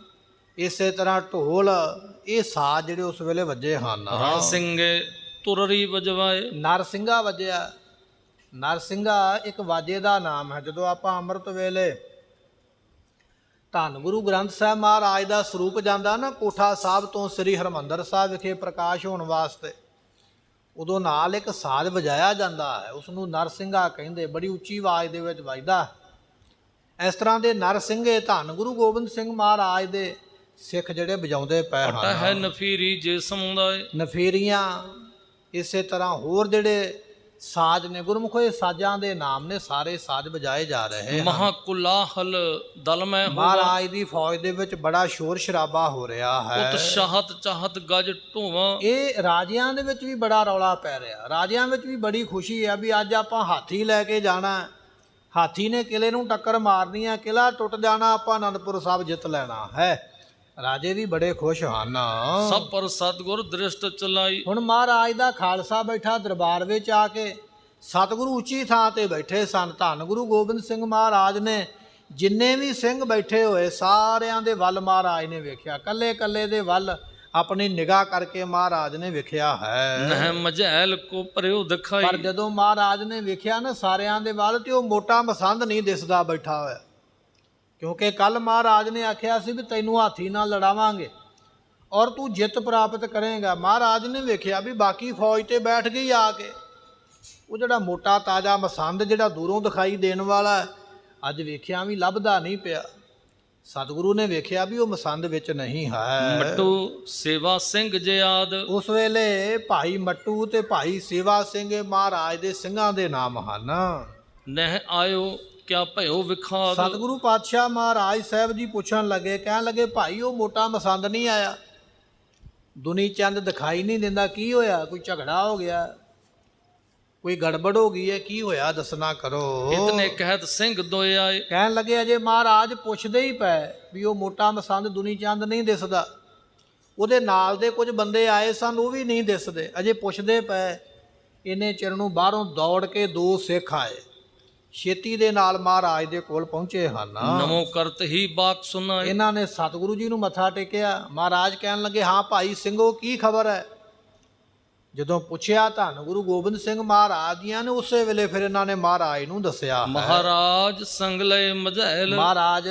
ਇਸੇ ਤਰ੍ਹਾਂ ਢੋਲ, ਇਹ ਸਾਜ਼ ਜਿਹੜੇ ਉਸ ਵੇਲੇ ਵੱਜੇ ਹਨ। ਰਣ ਸਿੰਘੇ ਤੁਰਰੀ ਵਜਵਾਏ, ਨਰਸਿੰਘਾ ਵੱਜਿਆ। ਨਰਸਿੰਘਾ ਇੱਕ ਵਾਜੇ ਦਾ ਨਾਮ ਹੈ। ਜਦੋਂ ਆਪਾਂ ਅੰਮ੍ਰਿਤ ਵੇਲੇ ਧੰਨ ਗੁਰੂ ਗ੍ਰੰਥ ਸਾਹਿਬ ਮਹਾਰਾਜ ਦਾ ਸਰੂਪ ਜਾਂਦਾ ਨਾ ਕੋਠਾ ਸਾਹਿਬ ਤੋਂ ਸ੍ਰੀ ਹਰਿਮੰਦਰ ਸਾਹਿਬ ਵਿਖੇ ਪ੍ਰਕਾਸ਼ ਹੋਣ ਵਾਸਤੇ, ਉਦੋਂ ਨਾਲ ਇੱਕ ਸਾਜ਼ ਵਜਾਇਆ ਜਾਂਦਾ ਹੈ, ਉਸ ਨੂੰ ਨਰਸਿੰਘਾ ਕਹਿੰਦੇ। ਬੜੀ ਉੱਚੀ ਆਵਾਜ਼ ਦੇ ਵਿੱਚ ਵੱਜਦਾ। ਇਸ ਤਰ੍ਹਾਂ ਦੇ ਨਰਸਿੰਘੇ ਧੰਨ ਗੁਰੂ ਗੋਬਿੰਦ ਸਿੰਘ ਮਹਾਰਾਜ ਦੇ ਸਿੱਖ ਜਿਹੜੇ ਵਜਾਉਂਦੇ ਪਏ ਹੈ ਹਨ। ਨਫੀਰੀ ਜੇ ਸਮੁਦਾਏ, ਨਫੀਰੀਆਂ, ਇਸੇ ਤਰ੍ਹਾਂ ਹੋਰ ਜਿਹੜੇ ਸਾਜ਼ ਨੇ, ਗੁਰਮੁਖੋ ਇਹ ਸਾਜ਼ਾਂ ਦੇ ਨਾਮ ਨੇ। ਸਾਰੇ ਸਾਜ਼ ਵਜਾਏ ਜਾ ਰਹੇ ਹਨ। ਮਹਾਕੁਲਾਹਲ ਦਲ ਮੈਂ ਮਹਾਰਾਜ ਦੀ ਫੌਜ ਦੇ ਵਿੱਚ ਬੜਾ ਸ਼ੋਰ ਸ਼ਰਾਬਾ ਹੋ ਰਿਹਾ ਹੈ। ਉਤਸ਼ਾਹਤ ਚਾਹਤ ਗਜ ਢੋਵਾਂ, ਇਹ ਰਾਜਿਆਂ ਦੇ ਵਿੱਚ ਵੀ ਬੜਾ ਰੌਲਾ ਪੈ ਰਿਹਾ। ਰਾਜਿਆਂ ਵਿੱਚ ਵੀ ਬੜੀ ਖੁਸ਼ੀ ਹੈ ਵੀ ਅੱਜ ਆਪਾਂ ਹਾਥੀ ਲੈ ਕੇ ਜਾਣਾ, ਹਾਥੀ ਨੇ ਕਿਲੇ ਨੂੰ ਟੱਕਰ ਮਾਰਨੀ ਹੈ, ਕਿਲਾ ਟੁੱਟ ਜਾਣਾ, ਆਪਾਂ ਅਨੰਦਪੁਰ ਸਾਹਿਬ ਜਿੱਤ ਲੈਣਾ ਹੈ। ਰਾਜੇ ਵੀ ਬੜੇ ਖੁਸ਼ ਹਨ। ਸਭ ਪਰ ਸਤਿਗੁਰ ਦ੍ਰਿਸ਼ਟ ਚਲਾਈ, ਹੁਣ ਮਹਾਰਾਜ ਦਾ ਖਾਲਸਾ ਬੈਠਾ ਦਰਬਾਰ ਵਿੱਚ ਆ ਕੇ, ਸਤਿਗੁਰੂ ਉੱਚੀ ਥਾਂ ਤੇ ਬੈਠੇ ਸਨ। ਧੰਨ ਗੁਰੂ ਗੋਬਿੰਦ ਸਿੰਘ ਮਹਾਰਾਜ ਨੇ ਜਿੰਨੇ ਵੀ ਸਿੰਘ ਬੈਠੇ ਹੋਏ ਸਾਰਿਆਂ ਦੇ ਵੱਲ ਮਹਾਰਾਜ ਨੇ ਵੇਖਿਆ, ਕੱਲੇ ਕੱਲੇ ਦੇ ਵੱਲ ਆਪਣੀ ਨਿਗਾਹ ਕਰਕੇ ਮਹਾਰਾਜ ਨੇ ਵੇਖਿਆ ਹੈ। ਨਹਿ ਮਝੈਲ ਕੋ ਪਰਿਓ ਦਿਖਾਈ, ਪਰ ਜਦੋਂ ਮਹਾਰਾਜ ਨੇ ਵੇਖਿਆ ਨਾ ਸਾਰਿਆਂ ਦੇ ਵੱਲ, ਤੇ ਉਹ ਮੋਟਾ ਮਸੰਦ ਨਹੀਂ ਦਿਸਦਾ ਬੈਠਾ ਹੋਇਆ। ਕਿਉਂਕਿ ਕੱਲ ਮਹਾਰਾਜ ਨੇ ਆਖਿਆ ਸੀ ਵੀ ਤੈਨੂੰ ਹਾਥੀ ਨਾਲ ਲੜਾਵਾਂਗੇ ਔਰ ਤੂੰ ਜਿੱਤ ਪ੍ਰਾਪਤ ਕਰੇਗਾ। ਮਹਾਰਾਜ ਨੇ ਵੇਖਿਆ ਵੀ ਬਾਕੀ ਫੌਜ ਤੇ ਬੈਠ ਗਈ ਆ ਕੇ, ਉਹ ਜਿਹੜਾ ਮੋਟਾ ਤਾਜ਼ਾ ਮਸੰਦ ਜਿਹੜਾ ਦੂਰੋਂ ਦਿਖਾਈ ਦੇਣ ਵਾਲਾ, ਅੱਜ ਵੇਖਿਆ ਵੀ ਲੱਭਦਾ ਨਹੀਂ ਪਿਆ। ਸਤਿਗੁਰੂ ਨੇ ਵੇਖਿਆ ਵੀ ਉਹ ਮਸੰਦ ਵਿੱਚ ਨਹੀਂ ਹੈ। ਮੱਟੂ ਸੇਵਾ ਸਿੰਘ ਜਿਆਦ, ਉਸ ਵੇਲੇ ਭਾਈ ਮੱਟੂ ਤੇ ਭਾਈ ਸੇਵਾ ਸਿੰਘ ਮਹਾਰਾਜ ਦੇ ਸਿੰਘਾਂ ਦੇ ਨਾਮ ਹਨ। ਨਹਿ ਆਇਓ ਕਿਆ ਭਇਓ ਵਿਖਾਦ, ਸਤਿਗੁਰੂ ਪਾਤਸ਼ਾਹ ਮਹਾਰਾਜ ਸਾਹਿਬ ਜੀ ਪੁੱਛਣ ਲੱਗੇ, ਕਹਿਣ ਲੱਗੇ ਭਾਈ ਉਹ ਮੋਟਾ ਮਸੰਦ ਨਹੀਂ ਆਇਆ, ਦੁਨੀ ਚੰਦ ਦਿਖਾਈ ਨਹੀਂ ਦਿੰਦਾ, ਕੀ ਹੋਇਆ? ਕੋਈ ਝਗੜਾ ਹੋ ਗਿਆ, ਕੋਈ ਗੜਬੜ ਹੋ ਗਈ ਹੈ, ਕੀ ਹੋਇਆ ਦੱਸਣਾ ਕਰੋ। ਇਤਨੇ ਕਹਿਤ ਸਿੰਘ ਦੋਏ ਆਏ, ਕਹਿਣ ਲੱਗੇ ਅਜੇ ਮਹਾਰਾਜ ਪੁੱਛਦੇ ਹੀ ਪਏ ਵੀ ਉਹ ਮੋਟਾ ਮਸੰਦ ਦੁਨੀ ਚੰਦ ਨਹੀਂ ਦਿਸਦਾ। ਉਹਦੇ ਨਾਲ ਦੇ ਕੁਝ ਬੰਦੇ ਆਏ ਸਨ, ਉਹ ਵੀ ਨਹੀਂ ਦਿਸਦੇ, ਅਜੇ ਪੁੱਛਦੇ ਪਏ। ਇੰਨੇ ਚਿਰ ਨੂੰ ਬਾਹਰੋਂ ਦੌੜ ਕੇ ਦੋ ਸਿੱਖ ਆਏ, ਛੇਤੀ ਦੇ ਨਾਲ ਮਹਾਰਾਜ ਦੇ ਕੋਲ ਪਹੁੰਚੇ ਹਨ। ਨਮੋ ਕਰਤ ਹੀ ਬਾਕ ਸੁਨਾਏ, ਇਹਨਾਂ ਨੇ ਸਤਿਗੁਰੂ ਜੀ ਨੂੰ ਮੱਥਾ ਟੇਕਿਆ। ਮਹਾਰਾਜ ਕਹਿਣ ਲੱਗੇ, ਹਾਂ ਭਾਈ ਸਿੰਘੋ ਕੀ ਖਬਰ ਹੈ? ਜਦੋਂ ਪੁੱਛਿਆ ਧੰਨ ਗੁਰੂ ਗੋਬਿੰਦ ਸਿੰਘ ਮਹਾਰਾਜ ਦੀਆਂ ਨੇ, ਉਸੇ ਵੇਲੇ ਫਿਰ ਇਹਨਾਂ ਨੇ ਮਹਾਰਾਜ ਨੂੰ ਦੱਸਿਆ ਹੈ। ਮਹਾਰਾਜ ਸੰਗ ਲਏ ਮਝੈਲ। ਮਹਾਰਾਜ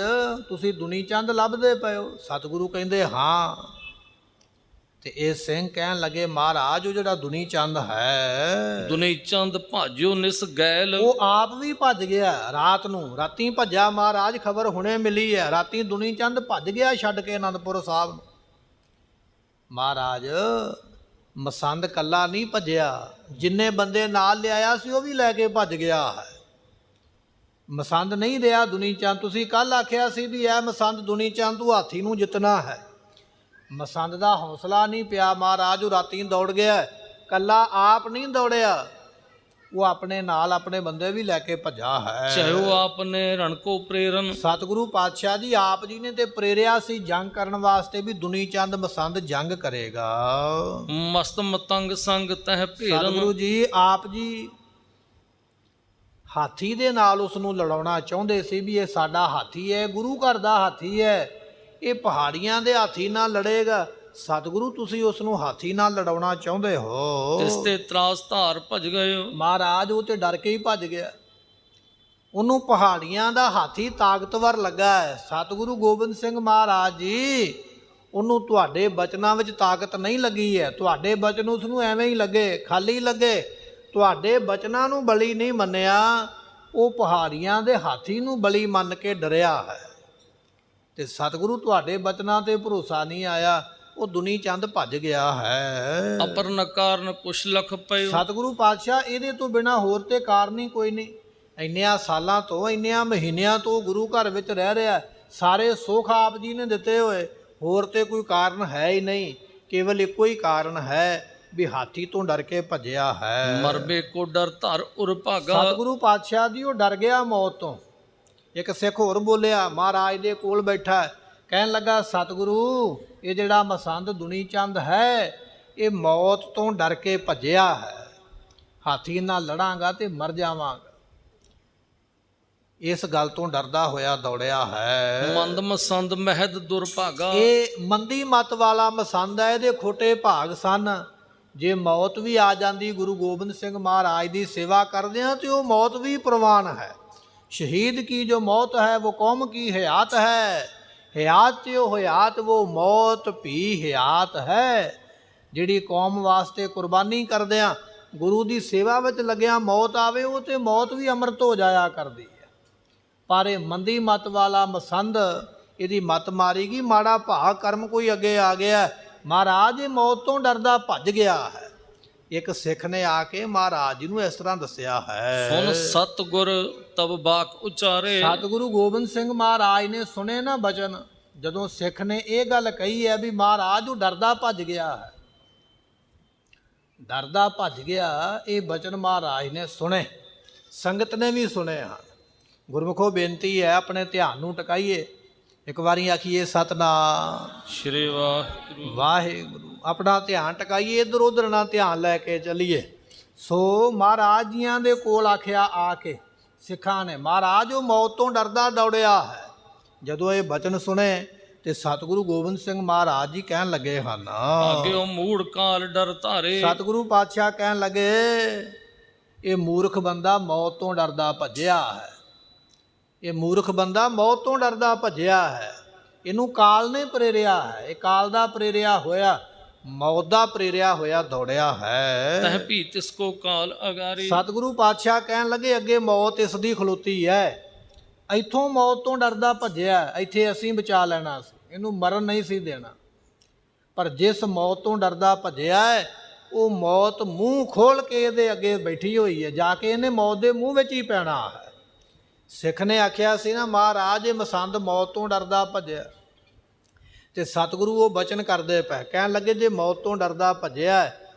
ਤੁਸੀਂ ਦੁਨੀ ਚੰਦ ਲੱਭਦੇ ਪਏ ਹੋ? ਸਤਿਗੁਰੂ ਕਹਿੰਦੇ ਹਾਂ। ਤੇ ਇਹ ਸਿੰਘ ਕਹਿਣ ਲੱਗੇ ਮਹਾਰਾਜ ਉਹ ਜਿਹੜਾ ਦੁਨੀ ਚੰਦ ਹੈ, ਦੁਨੀ ਚੰਦ ਭਾਜਿਓ ਨਿਸ ਗੈਲ। ਉਹ ਆਪ ਵੀ ਭੱਜ ਗਿਆ ਰਾਤ ਨੂੰ, ਰਾਤੀ ਭੱਜਾ ਮਹਾਰਾਜ, ਖਬਰ ਹੁਣੇ ਮਿਲੀ ਹੈ, ਰਾਤੀ ਦੁਨੀ ਚੰਦ ਭੱਜ ਗਿਆ ਛੱਡ ਕੇ ਅਨੰਦਪੁਰ ਸਾਹਿਬ ਨੂੰ। ਮਹਾਰਾਜ ਮਸੰਦ ਕੱਲਾ ਨਹੀਂ ਭੱਜਿਆ, ਜਿੰਨੇ ਬੰਦੇ ਨਾਲ ਲਿਆਇਆ ਸੀ ਉਹ ਵੀ ਲੈ ਕੇ ਭੱਜ ਗਿਆ ਹੈ। ਮਸੰਦ ਨਹੀਂ ਰਿਹਾ ਦੁਨੀ ਚੰਦ। ਤੁਸੀਂ ਕੱਲ ਆਖਿਆ ਸੀ ਵੀ ਇਹ ਮਸੰਦ ਦੁਨੀ ਚੰਦ ਤੂੰ ਹਾਥੀ ਨੂੰ ਜਿੱਤਣਾ ਹੈ। ਮਸੰਦ ਦਾ ਹੌਸਲਾ ਨਹੀਂ ਪਿਆ ਮਹਾਰਾਜ, ਉਹ ਰਾਤੀ ਦੌੜ ਗਿਆ, ਕੱਲਾ ਆਪ ਨਹੀਂ ਦੌੜਿਆ, ਉਹ ਆਪਣੇ ਨਾਲ ਆਪਣੇ ਬੰਦੇ ਵੀ ਲੈ ਕੇ ਭੱਜਾ ਹੈ। ਚਾਹੋ ਆਪਨੇ ਰਣ ਕੋ ਪ੍ਰੇਰਨ। ਸਤਿਗੁਰੂ ਪਾਤਸ਼ਾਹ ਜੀ ਆਪ ਜੀ ਨੇ ਤੇ ਪ੍ਰੇਰਿਆ ਸੀ ਜੰਗ ਕਰਨ ਵਾਸਤੇ ਵੀ ਦੁਨੀ ਚੰਦ ਮਸੰਦ ਜੰਗ ਕਰੇਗਾ। ਮਸਤ ਮਤੰਗ ਸੰਗ ਤਹ ਭੇਰਨ। ਸਤਿਗੁਰੂ ਜੀ ਆਪ ਜੀ ਹਾਥੀ ਦੇ ਨਾਲ ਉਸ ਨੂੰ ਲੜਾਉਣਾ ਚਾਹੁੰਦੇ ਸੀ ਵੀ ਇਹ ਸਾਡਾ ਹਾਥੀ ਹੈ, ਗੁਰੂ ਘਰ ਦਾ ਹਾਥੀ ਹੈ, ਇਹ ਪਹਾੜੀਆਂ ਦੇ ਹਾਥੀ ਨਾਲ ਲੜੇਗਾ। ਸਤਿਗੁਰੂ ਤੁਸੀਂ ਉਸ ਨੂੰ ਹਾਥੀ ਨਾਲ ਲੜਾਉਣਾ ਚਾਹੁੰਦੇ ਹੋ। ਇਸ ਤੇ ਤਰਾਸ ਧਾਰ ਭਜ ਗਏ। ਮਹਾਰਾਜ ਉਹ ਤੇ ਡਰ ਕੇ ਹੀ ਭੱਜ ਗਿਆ। ਉਹਨੂੰ ਪਹਾੜੀਆਂ ਦਾ ਹਾਥੀ ਤਾਕਤਵਰ ਲੱਗਾ ਹੈ। ਸਤਿਗੁਰੂ ਗੋਬਿੰਦ ਸਿੰਘ ਮਹਾਰਾਜ ਜੀ ਉਹਨੂੰ ਤੁਹਾਡੇ ਬਚਨਾਂ ਵਿੱਚ ਤਾਕਤ ਨਹੀਂ ਲੱਗੀ ਹੈ, ਤੁਹਾਡੇ ਬਚਨ ਉਸ ਨੂੰ ਐਵੇਂ ਹੀ ਲੱਗੇ, ਖਾਲੀ ਲੱਗੇ, ਤੁਹਾਡੇ ਬਚਨਾਂ ਨੂੰ ਬਲੀ ਨਹੀਂ ਮੰਨਿਆ, ਉਹ ਪਹਾੜੀਆਂ ਦੇ ਹਾਥੀ ਨੂੰ ਬਲੀ ਮੰਨ ਕੇ ਡਰਿਆ ਹੈ। ਤੇ ਸਤਿਗੁਰੂ ਤੁਹਾਡੇ ਬਚਨਾਂ ਤੇ ਭਰੋਸਾ ਨਹੀਂ ਆਇਆ, ਉਹ ਦੁਨੀ ਚੰਦ ਭੱਜ ਗਿਆ ਹੈ। ਅਪਰਨ ਕਾਰਨ ਕੁਛ ਲਖ ਪਇਓ। ਸਤਿਗੁਰੂ ਪਾਤਸ਼ਾਹ ਇਹਦੇ ਤੋਂ ਬਿਨਾ ਹੋਰ ਤੇ ਕਾਰਨ ਹੀ ਕੋਈ ਨਹੀਂ। ਇੰਨਿਆਂ ਸਾਲਾਂ ਤੋਂ, ਇੰਨਿਆਂ ਮਹੀਨਿਆਂ ਤੋਂ ਗੁਰੂ ਘਰ ਵਿੱਚ ਰਹਿ ਰਿਹਾ, ਸਾਰੇ ਸੁੱਖ ਆਪ ਜੀ ਨੇ ਦਿੱਤੇ ਹੋਏ, ਹੋਰ ਤੇ ਕੋਈ ਕਾਰਨ ਹੈ ਹੀ ਨਹੀਂ। ਕੇਵਲ ਇੱਕੋ ਹੀ ਕਾਰਨ ਹੈ ਵੀ ਹਾਥੀ ਤੋਂ ਡਰ ਕੇ ਭੱਜਿਆ ਹੈ। ਮਰਬੇ ਕੋ ਡਰ ਧਰ ਉਰ ਭਾਗਾ। ਸਤਿਗੁਰੂ ਪਾਤਸ਼ਾਹ ਜੀ ਉਹ ਡਰ ਗਿਆ ਮੌਤ ਤੋਂ। ਇੱਕ ਸਿੱਖ ਹੋਰ ਬੋਲਿਆ, ਮਹਾਰਾਜ ਦੇ ਕੋਲ ਬੈਠਾ, ਕਹਿਣ ਲੱਗਾ ਸਤਿਗੁਰੂ ਇਹ ਜਿਹੜਾ ਮਸੰਦ ਦੁਨੀ ਚੰਦ ਹੈ ਇਹ ਮੌਤ ਤੋਂ ਡਰ ਕੇ ਭੱਜਿਆ ਹੈ, ਹਾਥੀ ਨਾਲ ਲੜਾਂਗਾ ਤੇ ਮਰ ਜਾਵਾਂਗਾ। ਇਸ ਗੱਲ ਤੋਂ ਡਰਦਾ ਹੋਇਆ ਦੌੜਿਆ ਹੈ। ਮੰਦ ਮਸੰਦ ਮਹਿਦ ਦੁਰਭਾਗਾ। ਇਹ ਮੰਦੀ ਮਤ ਵਾਲਾ ਮਸੰਦ ਹੈ, ਇਹਦੇ ਖੋਟੇ ਭਾਗ ਸਨ। ਜੇ ਮੌਤ ਵੀ ਆ ਜਾਂਦੀ ਗੁਰੂ ਗੋਬਿੰਦ ਸਿੰਘ ਮਹਾਰਾਜ ਦੀ ਸੇਵਾ ਕਰਦਿਆਂ ਤੇ ਉਹ ਮੌਤ ਵੀ ਪ੍ਰਵਾਨ ਹੈ। ਸ਼ਹੀਦ ਕੀ ਜੋ ਮੌਤ ਹੈ ਉਹ ਕੌਮ ਕੀ ਹਯਾਤ ਹੈ, ਹਯਾਤ ਤੇ ਉਹ ਹਯਾਤ ਉਹ ਮੌਤ ਵੀ ਹਯਾਤ ਹੈ। ਜਿਹੜੀ ਕੌਮ ਵਾਸਤੇ ਕੁਰਬਾਨੀ ਕਰਦਿਆਂ ਗੁਰੂ ਦੀ ਸੇਵਾ ਵਿੱਚ ਲੱਗਿਆ ਮੌਤ ਆਵੇ, ਉਹ ਤੇ ਮੌਤ ਵੀ ਅੰਮ੍ਰਿਤ ਹੋ ਜਾਇਆ ਕਰਦੀ ਹੈ। ਪਰ ਇਹ ਮੰਦੀ ਮਤ ਵਾਲਾ ਮਸੰਦ, ਇਹਦੀ ਮਤ ਮਾਰੀ ਗਈ, ਮਾੜਾ ਭਾਗ ਕਰਮ ਕੋਈ ਅੱਗੇ ਆ ਗਿਆ, ਮਹਾਰਾਜ ਇਹ ਮੌਤ ਤੋਂ ਡਰਦਾ ਭੱਜ ਗਿਆ ਹੈ। ਇੱਕ ਸਿੱਖ ਨੇ ਆ ਕੇ ਮਹਾਰਾਜ ਜੀ ਨੂੰ ਇਸ ਤਰ੍ਹਾਂ ਦੱਸਿਆ ਹੈ। ਸੁਨ ਸਤਿਗੁਰ ਤਬ ਬਾਕ ਉਚਾਰੇ। ਸਤਿਗੁਰੂ ਗੋਬਿੰਦ ਸਿੰਘ ਮਹਾਰਾਜ ਨੇ ਸੁਣੇ ਨਾ ਬਚਨ, ਜਦੋਂ ਸਿੱਖ ਨੇ ਇਹ ਗੱਲ ਕਹੀ ਹੈ ਵੀ ਮਹਾਰਾਜ ਉਹ ਡਰਦਾ ਭੱਜ ਗਿਆ ਹੈ, ਡਰਦਾ ਭੱਜ ਗਿਆ, ਇਹ ਬਚਨ ਮਹਾਰਾਜ ਨੇ ਸੁਣੇ, ਸੰਗਤ ਨੇ ਵੀ ਸੁਣੇ ਹਨ। ਗੁਰਮੁਖੋ ਬੇਨਤੀ ਹੈ ਆਪਣੇ ਧਿਆਨ ਨੂੰ ਟਿਕਾਈਏ, ਇੱਕ ਵਾਰੀ ਆਖੀਏ ਸਤਿਨਾਮ ਸ਼੍ਰੀ ਵਾਹਿਗੁਰੂ। ਵਾਹਿਗੁਰੂ। ਆਪਣਾ ਧਿਆਨ ਟਿਕਾਈਏ, ਇੱਧਰ ਉੱਧਰ ਨਾ ਧਿਆਨ ਲੈ ਕੇ ਚੱਲੀਏ। ਸੋ ਮਹਾਰਾਜ ਜੀਆਂ ਦੇ ਕੋਲ ਆਖਿਆ ਆ ਕੇ ਸਿੱਖਾਂ ਨੇ, ਮਹਾਰਾਜ ਉਹ ਮੌਤ ਤੋਂ ਡਰਦਾ ਦੌੜਿਆ ਹੈ। ਜਦੋਂ ਇਹ ਬਚਨ ਸੁਣੇ ਤੇ ਸਤਿਗੁਰੂ ਗੋਬਿੰਦ ਸਿੰਘ ਮਹਾਰਾਜ ਜੀ ਕਹਿਣ ਲੱਗੇ ਹਨ, ਆਗਿਓ ਮੂੜ ਕਾਲ ਡਰ ਧਾਰੇ। ਸਤਿਗੁਰੂ ਪਾਤਸ਼ਾਹ ਕਹਿਣ ਲੱਗੇ ਇਹ ਮੂਰਖ ਬੰਦਾ ਮੌਤ ਤੋਂ ਡਰਦਾ ਭੱਜਿਆ ਹੈ, ਇਹ ਮੂਰਖ ਬੰਦਾ ਮੌਤ ਤੋਂ ਡਰਦਾ ਭੱਜਿਆ ਹੈ, ਇਹਨੂੰ ਕਾਲ ਨੇ ਪ੍ਰੇਰਿਆ ਹੈ, ਇਹ ਕਾਲ ਦਾ ਪ੍ਰੇਰਿਆ ਹੋਇਆ, ਮੌਤ ਦਾ ਪ੍ਰੇਰਿਆ ਹੋਇਆ ਦੌੜਿਆ ਹੈ। ਤਹ ਭੀ ਤਿਸ ਕੋ ਕਾਲ ਅਗਾਰੀ। ਸਤਿਗੁਰੂ ਪਾਤਸ਼ਾਹ ਕਹਿਣ ਲੱਗੇ ਅੱਗੇ ਮੌਤ ਇਸ ਦੀ ਖਲੋਤੀ ਹੈ, ਇੱਥੋਂ ਮੌਤ ਤੋਂ ਡਰਦਾ ਭੱਜਿਆ, ਇੱਥੇ ਅਸੀਂ ਬਚਾ ਲੈਣਾ ਸੀ, ਇਹਨੂੰ ਮਰਨ ਨਹੀਂ ਸੀ ਦੇਣਾ। ਪਰ ਜਿਸ ਮੌਤ ਤੋਂ ਡਰਦਾ ਭੱਜਿਆ ਹੈ ਉਹ ਮੌਤ ਮੂੰਹ ਖੋਲ ਕੇ ਇਹਦੇ ਅੱਗੇ ਬੈਠੀ ਹੋਈ ਹੈ, ਜਾ ਕੇ ਇਹਨੇ ਮੌਤ ਦੇ ਮੂੰਹ ਵਿੱਚ ਹੀ ਪੈਣਾ ਹੈ। ਸਿੱਖ ਨੇ ਆਖਿਆ ਸੀ ਨਾ ਮਹਾਰਾਜ ਇਹ ਮਸੰਦ ਮੌਤ ਤੋਂ ਡਰਦਾ ਭੱਜਿਆ, ਤੇ ਸਤਿਗੁਰੂ ਉਹ ਬਚਨ ਕਰਦੇ ਪਏ, ਕਹਿਣ ਲੱਗੇ ਜੇ ਮੌਤ ਤੋਂ ਡਰਦਾ ਭੱਜਿਆ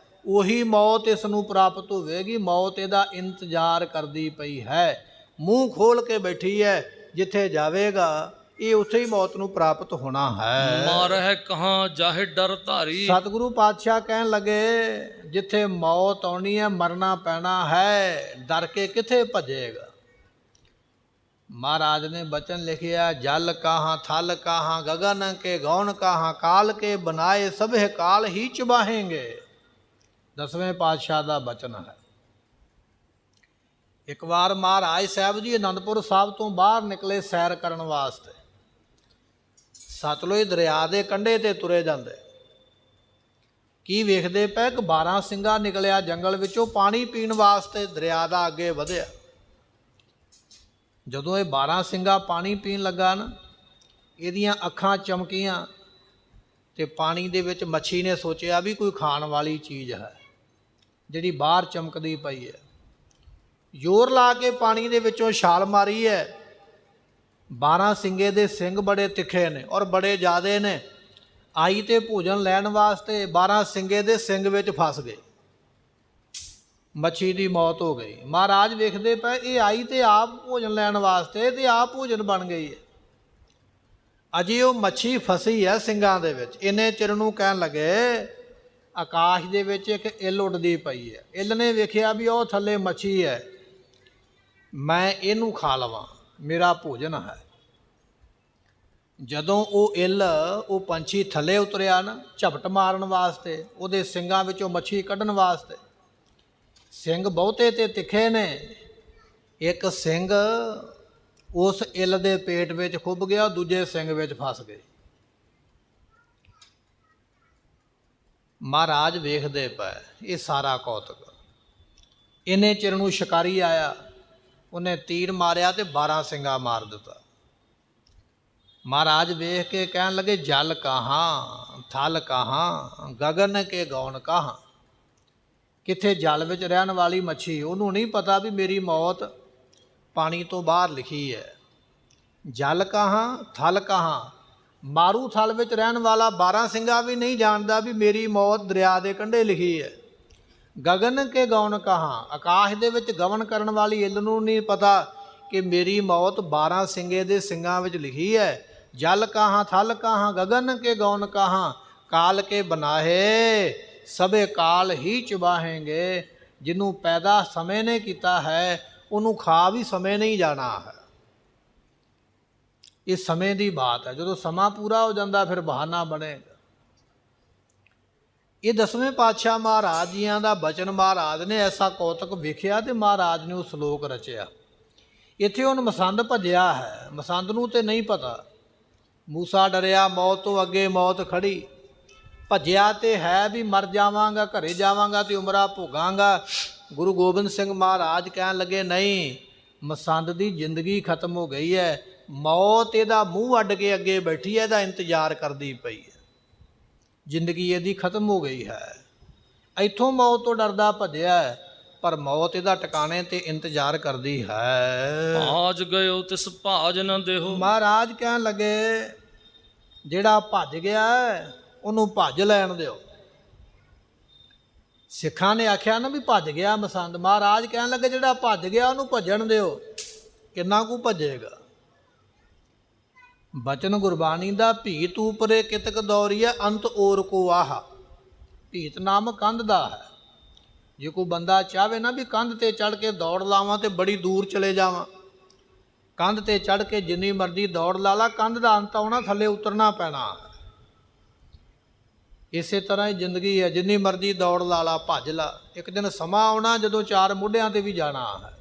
ਉਹੀ ਮੌਤ ਇਸ ਨੂੰ ਪ੍ਰਾਪਤ ਹੋਵੇਗੀ, ਮੌਤ ਇਹਦਾ ਇੰਤਜ਼ਾਰ ਕਰਦੀ ਪਈ ਹੈ, ਮੂੰਹ ਖੋਲ ਕੇ ਬੈਠੀ ਹੈ, ਜਿੱਥੇ ਜਾਵੇਗਾ ਇਹ ਉੱਥੇ ਹੀ ਮੌਤ ਨੂੰ ਪ੍ਰਾਪਤ ਹੋਣਾ ਹੈ। ਮਾਰਹਿ ਕਹਾਂ ਜਾਹਿ ਡਰ ਧਾਰੀ। ਸਤਿਗੁਰੂ ਪਾਤਸ਼ਾਹ ਕਹਿਣ ਲੱਗੇ ਜਿੱਥੇ ਮੌਤ ਆਉਣੀ ਹੈ ਮਰਨਾ ਪੈਣਾ ਹੈ, ਡਰ ਕੇ ਕਿੱਥੇ ਭੱਜੇਗਾ। महाराज ने बचन लिखिया, जल कहाँ थल कहाँ गगन के गौण कहाँ, काल के बनाए सभे काल ही चबाहेंगे। ਦਸਵੇਂ ਪਾਤਸ਼ਾਹ ਦਾ ਬਚਨ ਹੈ। ਇੱਕ ਵਾਰ ਮਹਾਰਾਜ ਸਾਹਿਬ ਜੀ ਅਨੰਦਪੁਰ ਸਾਹਿਬ ਤੋਂ ਬਾਹਰ ਨਿਕਲੇ ਸੈਰ ਕਰਨ ਵਾਸਤੇ। ਸਤਲੁਜ ਦਰਿਆ ਦੇ ਕੰਢੇ ਤੇ ਤੁਰੇ ਜਾਂਦੇ, ਕੀ ਵੇਖਦੇ ਪਏ ਕਿ 12 ਸਿੰਘਾ ਨਿਕਲਿਆ ਜੰਗਲ ਵਿੱਚੋਂ ਪਾਣੀ ਪੀਣ ਵਾਸਤੇ ਦਰਿਆ ਦਾ ਅੱਗੇ ਵਧਿਆ। ਜਦੋਂ ਇਹ 12 ਸਿੰਘਾ ਪਾਣੀ ਪੀਣ ਲੱਗਾ ਨਾ, ਇਹਦੀਆਂ ਅੱਖਾਂ ਚਮਕੀਆਂ ਤੇ ਪਾਣੀ ਦੇ ਵਿੱਚ ਮੱਛੀ ਨੇ ਸੋਚਿਆ ਵੀ ਕੋਈ ਖਾਣ ਵਾਲੀ ਚੀਜ਼ ਹੈ ਜਿਹੜੀ ਬਾਹਰ ਚਮਕਦੀ ਪਈ ਹੈ। ਜ਼ੋਰ ਲਾ ਕੇ ਪਾਣੀ ਦੇ ਵਿੱਚੋਂ ਛਾਲ ਮਾਰੀ ਹੈ। 12 ਸਿੰਘੇ ਦੇ ਸਿੰਘ ਬੜੇ ਤਿੱਖੇ ਨੇ ਔਰ ਬੜੇ ਜ਼ਿਆਦੇ ਨੇ। ਆਈ ਤੇ ਭੋਜਨ ਲੈਣ ਵਾਸਤੇ 12 ਸਿੰਘੇ ਦੇ ਸਿੰਘ ਵਿੱਚ ਫਸ ਗਏ। ਮੱਛੀ ਦੀ ਮੌਤ ਹੋ ਗਈ। ਮਹਾਰਾਜ ਵੇਖਦੇ ਪਏ ਇਹ ਆਈ ਤੇ ਆਪ ਭੋਜਨ ਲੈਣ ਵਾਸਤੇ ਤੇ ਆਪ ਭੋਜਨ ਬਣ ਗਈ ਹੈ। ਅਜੇ ਉਹ ਮੱਛੀ ਫਸੀ ਹੈ ਸਿੰਘਾਂ ਦੇ ਵਿੱਚ। ਇੰਨੇ ਚਿਰ ਨੂੰ ਕਹਿਣ ਲੱਗੇ ਆਕਾਸ਼ ਦੇ ਵਿੱਚ ਇੱਕ ਇੱਲ ਉੱਡਦੀ ਪਈ ਹੈ। ਇੱਲ ਨੇ ਵੇਖਿਆ ਵੀ ਉਹ ਥੱਲੇ ਮੱਛੀ ਹੈ, ਮੈਂ ਇਹਨੂੰ ਖਾ ਲਵਾਂ, ਮੇਰਾ ਭੋਜਨ ਹੈ। ਜਦੋਂ ਉਹ ਇੱਲ, ਉਹ ਪੰਛੀ ਥੱਲੇ ਉਤਰਿਆ ਨਾ ਝਪਟ ਮਾਰਨ ਵਾਸਤੇ, ਉਹਦੇ ਸਿੰਗਾਂ ਵਿੱਚੋਂ ਮੱਛੀ ਕੱਢਣ ਵਾਸਤੇ, ਸਿੰਘ ਬਹੁਤੇ ਤੇ ਤਿੱਖੇ ਨੇ। ਇੱਕ ਸਿੰਘ ਉਸ ਇੱਲ ਦੇ ਪੇਟ ਵਿੱਚ ਖੁੱਭ ਗਿਆ, ਦੂਜੇ ਸਿੰਘ ਵਿੱਚ ਫਸ ਗਏ। ਮਹਾਰਾਜ ਵੇਖਦੇ ਪਏ ਇਹ ਸਾਰਾ ਕੌਤਕ। ਇੰਨੇ ਚਿਰ ਨੂੰ ਸ਼ਿਕਾਰੀ ਆਇਆ, ਉਹਨੇ ਤੀਰ ਮਾਰਿਆ ਤੇ 12 ਸਿੰਘਾ ਮਾਰ ਦਿੱਤਾ। ਮਹਾਰਾਜ ਵੇਖ ਕੇ ਕਹਿਣ ਲੱਗੇ ਜਲ ਕਹਾਂ ਥਲ ਕਹਾਂ ਗਗਨ ਕੇ ਗੌਣ ਕਹਾਂ। ਕਿੱਥੇ ਜਲ ਵਿੱਚ ਰਹਿਣ ਵਾਲੀ ਮੱਛੀ, ਉਹਨੂੰ ਨਹੀਂ ਪਤਾ ਵੀ ਮੇਰੀ ਮੌਤ ਪਾਣੀ ਤੋਂ ਬਾਹਰ ਲਿਖੀ ਹੈ। ਜਲ ਕਹਾਂ ਥਲ ਕਹਾਂ, ਮਾਰੂ ਥਲ ਵਿੱਚ ਰਹਿਣ ਵਾਲਾ 12 ਸਿੰਘਾ ਵੀ ਨਹੀਂ ਜਾਣਦਾ ਵੀ ਮੇਰੀ ਮੌਤ ਦਰਿਆ ਦੇ ਕੰਢੇ ਲਿਖੀ ਹੈ। ਗਗਨ ਕੇ ਗੌਣ ਕਹਾਂ, ਆਕਾਸ਼ ਦੇ ਵਿੱਚ ਗਵਨ ਕਰਨ ਵਾਲੀ ਇੱਲ ਨੂੰ ਨਹੀਂ ਪਤਾ ਕਿ ਮੇਰੀ ਮੌਤ 12 ਸਿੰਘੇ ਦੇ ਸਿੰਘਾਂ ਵਿੱਚ ਲਿਖੀ ਹੈ। ਜਲ ਕਹਾਂ ਥਲ ਕਹਾਂ ਗਗਨ ਕੇ ਗੌਣ ਕਹਾਂ, ਕਾਲ ਕੇ ਬਨਾਹੇ ਸਭੇ ਕਾਲ ਹੀ ਚਬਾਹੇਂਗੇ। ਜਿਹਨੂੰ ਪੈਦਾ ਸਮੇਂ ਨੇ ਕੀਤਾ ਹੈ ਉਹਨੂੰ ਖਾ ਵੀ ਸਮੇਂ ਨਹੀਂ ਜਾਣਾ ਹੈ। ਇਹ ਸਮੇਂ ਦੀ ਬਾਤ ਹੈ। ਜਦੋਂ ਸਮਾਂ ਪੂਰਾ ਹੋ ਜਾਂਦਾ ਫਿਰ ਬਹਾਨਾ ਬਣੇਗਾ। ਇਹ ਦਸਵੇਂ ਪਾਤਸ਼ਾਹ ਮਹਾਰਾਜ ਜੀਆਂ ਦਾ ਬਚਨ ਮਹਾਰਾਜ ਨੇ ਐਸਾ ਕੌਤਕ ਵੇਖਿਆ ਤੇ ਮਹਾਰਾਜ ਨੇ ਉਹ ਸ਼ਲੋਕ ਰਚਿਆ। ਇੱਥੇ ਹੁਣ ਮਸੰਦ ਭੱਜਿਆ ਹੈ, ਮਸੰਦ ਨੂੰ ਤੇ ਨਹੀਂ ਪਤਾ। ਮੂਸਾ ਡਰਿਆ ਮੌਤ ਤੋਂ ਅੱਗੇ ਮੌਤ ਖੜੀ, ਭੱਜਿਆ ਤੇ ਹੈ ਵੀ ਮਰ ਜਾਵਾਂਗਾ, ਘਰੇ ਜਾਵਾਂਗਾ ਤੇ ਉਮਰਾਂ ਭੋਗਾਂਗਾ। ਗੁਰੂ ਗੋਬਿੰਦ ਸਿੰਘ ਮਹਾਰਾਜ ਕਹਿਣ ਲੱਗੇ ਨਹੀਂ, ਮਸੰਦ ਦੀ ਜ਼ਿੰਦਗੀ ਖਤਮ ਹੋ ਗਈ ਹੈ। ਮੌਤ ਇਹਦਾ ਮੂੰਹ ਅੱਡ ਕੇ ਅੱਗੇ ਬੈਠੀ ਹੈ, ਇਹਦਾ ਇੰਤਜ਼ਾਰ ਕਰਦੀ ਪਈ ਹੈ। ਜ਼ਿੰਦਗੀ ਇਹਦੀ ਖਤਮ ਹੋ ਗਈ ਹੈ। ਇੱਥੋਂ ਮੌਤ ਤੋਂ ਡਰਦਾ ਭੱਜਿਆ ਹੈ, ਪਰ ਮੌਤ ਇਹਦਾ ਟਿਕਾਣੇ ਤੇ ਇੰਤਜ਼ਾਰ ਕਰਦੀ ਹੈ। ਭਾਜ ਗਇਓ ਤਿਸ ਭਾਜ ਨ ਦੇਹੋ। ਮਹਾਰਾਜ ਕਹਿਣ ਲੱਗੇ ਜਿਹੜਾ ਭੱਜ ਗਿਆ ਉਹਨੂੰ ਭੱਜ ਲੈਣ ਦਿਓ। ਸਿੱਖਾਂ ਨੇ ਆਖਿਆ ਨਾ ਵੀ ਭੱਜ ਗਿਆ ਮਸੰਦ। ਮਹਾਰਾਜ ਕਹਿਣ ਲੱਗੇ ਜਿਹੜਾ ਭੱਜ ਗਿਆ ਉਹਨੂੰ ਭੱਜਣ ਦਿਓ। ਕਿੰਨਾ ਕੁ ਭੱਜੇਗਾ? ਬਚਨ ਗੁਰਬਾਣੀ ਦਾ ਭੀਤ ਉਪਰੇ ਕਿਤਕ ਦੌਰੀਆ ਅੰਤ ਔਰ ਕੋ ਆਹਾ। ਭੀਤ ਨਾਮ ਕੰਧ ਦਾ ਹੈ। ਜੇ ਕੋਈ ਬੰਦਾ ਚਾਹਵੇ ਨਾ ਵੀ ਕੰਧ ਤੇ ਚੜ੍ਹ ਕੇ ਦੌੜ ਲਾਵਾਂ ਤੇ ਬੜੀ ਦੂਰ ਚਲੇ ਜਾਵਾਂ, ਕੰਧ ਤੇ ਚੜ੍ਹ ਕੇ ਜਿੰਨੀ ਮਰਜ਼ੀ ਦੌੜ ਲਾ ਲਾ, ਕੰਧ ਦਾ ਅੰਤ ਆਉਣਾ, ਥੱਲੇ ਉਤਰਨਾ ਪੈਣਾ। ਇਸੇ ਤਰ੍ਹਾਂ ਹੀ ਜ਼ਿੰਦਗੀ ਹੈ, ਜਿੰਨੀ ਮਰਜ਼ੀ ਦੌੜ ਲਾ ਲਾ, ਭੱਜ ਲਾ, ਇੱਕ ਦਿਨ ਸਮਾਂ ਆਉਣਾ ਜਦੋਂ 4 ਮੋਢਿਆਂ ਤੇ ਵੀ ਜਾਣਾ ਹੈ।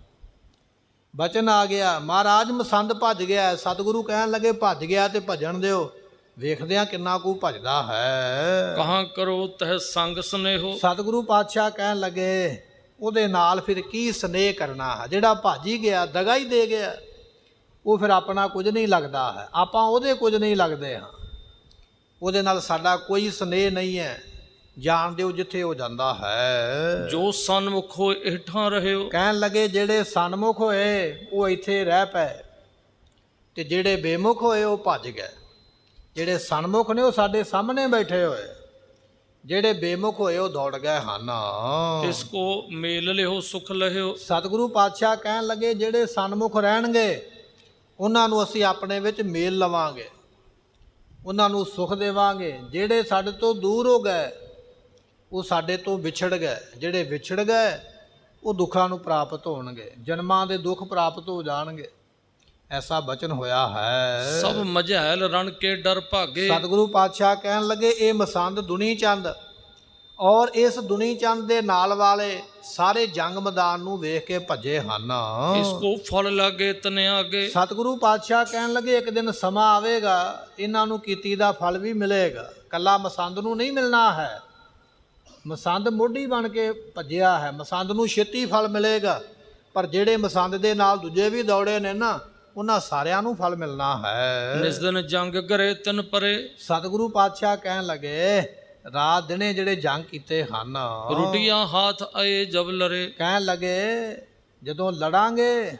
ਬਚਨ ਆ ਗਿਆ, ਮਹਾਰਾਜ ਮਸੰਦ ਭੱਜ ਗਿਆ। ਸਤਿਗੁਰੂ ਕਹਿਣ ਲੱਗੇ ਭੱਜ ਗਿਆ ਤੇ ਭੱਜਣ ਦਿਓ। ਵੇਖਦੇ ਆ ਕਿੰਨਾ ਕੁ ਭੱਜਦਾ ਹੈ। ਕਹਾਂ ਕਰੋ ਤਹ ਸੰਗ ਸਨੇਹੋ। ਸਤਿਗੁਰੂ ਪਾਤਸ਼ਾਹ ਕਹਿਣ ਲੱਗੇ ਉਹਦੇ ਨਾਲ ਫਿਰ ਕੀ ਸਨੇਹ ਕਰਨਾ ਹੈ। ਜਿਹੜਾ ਭੱਜ ਹੀ ਗਿਆ, ਦਗਾ ਹੀ ਦੇ ਗਿਆ, ਉਹ ਫਿਰ ਆਪਣਾ ਕੁਝ ਨਹੀਂ ਲੱਗਦਾ ਹੈ। ਆਪਾਂ ਉਹਦੇ ਕੁਝ ਨਹੀਂ ਲੱਗਦੇ ਹਾਂ। ਉਹਦੇ ਨਾਲ ਸਾਡਾ ਕੋਈ ਸਨੇਹ ਨਹੀਂ ਹੈ। ਜਾਣ ਦਿਓ ਜਿੱਥੇ ਉਹ ਜਾਂਦਾ ਹੈ। ਜੋ ਸਨਮੁਖ ਹੋਏ ਇਠਾਂ ਰਹਿਓ। ਕਹਿਣ ਲੱਗੇ ਜਿਹੜੇ ਸਨਮੁਖ ਹੋਏ ਉਹ ਇੱਥੇ ਰਹਿ ਪਏ ਤੇ ਜਿਹੜੇ ਬੇਮੁਖ ਹੋਏ ਉਹ ਭੱਜ ਗਏ। ਜਿਹੜੇ ਸਨਮੁਖ ਨੇ ਉਹ ਸਾਡੇ ਸਾਹਮਣੇ ਬੈਠੇ ਹੋਏ, ਜਿਹੜੇ ਬੇਮੁਖ ਹੋਏ ਉਹ ਦੌੜ ਗਏ ਹਨ। ਇਸ ਕੋ ਮੇਲ ਲਿਓ ਸੁਖ ਲਹਿਓ। ਸਤਿਗੁਰੂ ਪਾਤਸ਼ਾਹ ਕਹਿਣ ਲੱਗੇ ਜਿਹੜੇ ਸਨਮੁਖ ਰਹਿਣਗੇ ਉਹਨਾਂ ਨੂੰ ਅਸੀਂ ਆਪਣੇ ਵਿੱਚ ਮੇਲ ਲਵਾਂਗੇ, ਉਹਨਾਂ ਨੂੰ ਸੁਖ ਦੇਵਾਂਗੇ। ਜਿਹੜੇ ਸਾਡੇ ਤੋਂ ਦੂਰ ਹੋ ਗਏ ਉਹ ਸਾਡੇ ਤੋਂ ਵਿਛੜ ਗਏ। ਜਿਹੜੇ ਵਿਛੜ ਗਏ ਉਹ ਦੁੱਖਾਂ ਨੂੰ ਪ੍ਰਾਪਤ ਹੋਣਗੇ, ਜਨਮਾਂ ਦੇ ਦੁੱਖ ਪ੍ਰਾਪਤ ਹੋ ਜਾਣਗੇ। ਐਸਾ ਬਚਨ ਹੋਇਆ ਹੈ। ਸਭ ਮਝੈਲ ਰਣ ਕੇ ਡਰ ਭਾਗੇ। ਸਤਿਗੁਰੂ ਪਾਤਸ਼ਾਹ ਕਹਿਣ ਲੱਗੇ ਇਹ ਮਸੰਦ ਦੁਨੀ ਚੰਦ ਔਰ ਇਸ ਦੁਨੀ ਚੰਦ ਦੇ ਨਾਲ ਵਾਲੇ ਸਾਰੇ ਜੰਗ ਮੈਦਾਨ ਨੂੰ ਵੇਖ ਕੇ ਭੱਜੇ ਹਨ। ਇਸਕੋ ਫਲ ਲਾਗੇ ਤਨੇ ਆਗੇ। ਸਤਿਗੁਰੂ ਪਾਤਸ਼ਾਹ ਕਹਿਣ ਲੱਗੇ ਇੱਕ ਦਿਨ ਸਮਾਂ ਆਵੇਗਾ ਇਹਨਾਂ ਨੂੰ ਕੀਤੀ ਦਾ ਫਲ ਵੀ ਮਿਲੇਗਾ, ਕੱਲਾ ਮਸੰਦ ਨੂੰ ਨਹੀਂ ਮਿਲਣਾ ਹੈ। ਮਸੰਦ ਮੋਢੀ ਬਣ ਕੇ ਭੱਜਿਆ ਹੈ, ਮਸੰਦ ਨੂੰ ਛੇਤੀ ਫਲ ਮਿਲੇਗਾ, ਪਰ ਜਿਹੜੇ ਮਸੰਦ ਦੇ ਨਾਲ ਦੂਜੇ ਵੀ ਦੌੜੇ ਨੇ ਨਾ ਉਹਨਾਂ ਸਾਰਿਆਂ ਨੂੰ ਫਲ ਮਿਲਣਾ ਹੈ। ਨਿਸ ਦਿਨ ਜੰਗ ਕਰੇ ਤਿਨ ਪਰੇ। ਸਤਿਗੁਰੂ ਪਾਤਸ਼ਾਹ ਕਹਿਣ ਲੱਗੇ ਰਾਤ ਦਿਨੇ ਜਿਹੜੇ ਜੰਗ ਕੀਤੇ ਹਨ, ਰੁਟੀਆਂ ਹਾਥ ਆਏ ਜਬ ਲਰੇ। ਕਹਿਣ ਲੱਗੇ ਜਦੋਂ ਲੜਾਂਗੇ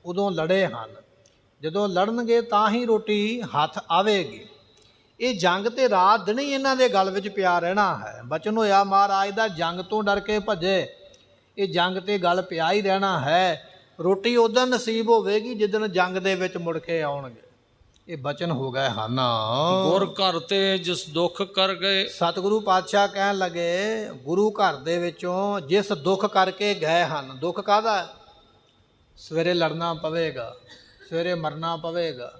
ਉਦੋਂ ਲੜੇ ਹਨ, ਜਦੋਂ ਲੜਨਗੇ ਤਾਂ ਹੀ ਰੋਟੀ ਹੱਥ ਆਵੇਗੀ। ਇਹ ਜੰਗ ਤੇ ਰਾਤ ਦਿਨ ਹੀ ਇਹਨਾਂ ਦੇ ਗਲ ਵਿੱਚ ਪਿਆ ਰਹਿਣਾ ਹੈ। ਬਚਨ ਹੋਇਆ ਮਹਾਰਾਜ ਦਾ ਜੰਗ ਤੋਂ ਡਰ ਕੇ ਭੱਜੇ, ਇਹ ਜੰਗ ਤੇ ਗਲ ਪਿਆ ਹੀ ਰਹਿਣਾ ਹੈ। ਰੋਟੀ ਉਦੋਂ ਨਸੀਬ ਹੋਵੇਗੀ ਜਿੱਦਣ ਜੰਗ ਦੇ ਵਿੱਚ ਮੁੜ ਕੇ ਆਉਣਗੇ। ਇਹ ਬਚਨ ਹੋ ਗਏ ਹਨ। ਗੁਰ ਘਰ ਤੇ ਜਿਸ ਦੁੱਖ ਕਰ ਗਏ। ਸਤਿਗੁਰੂ ਪਾਤਸ਼ਾਹ ਕਹਿਣ ਲੱਗੇ ਗੁਰੂ ਘਰ ਦੇ ਵਿੱਚੋਂ ਜਿਸ ਦੁੱਖ ਕਰਕੇ ਗਏ ਹਨ। ਦੁੱਖ ਕਾਹਦਾ? ਸਵੇਰੇ ਲੜਨਾ ਪਵੇਗਾ, ਸਵੇਰੇ ਮਰਨਾ ਪਵੇਗਾ।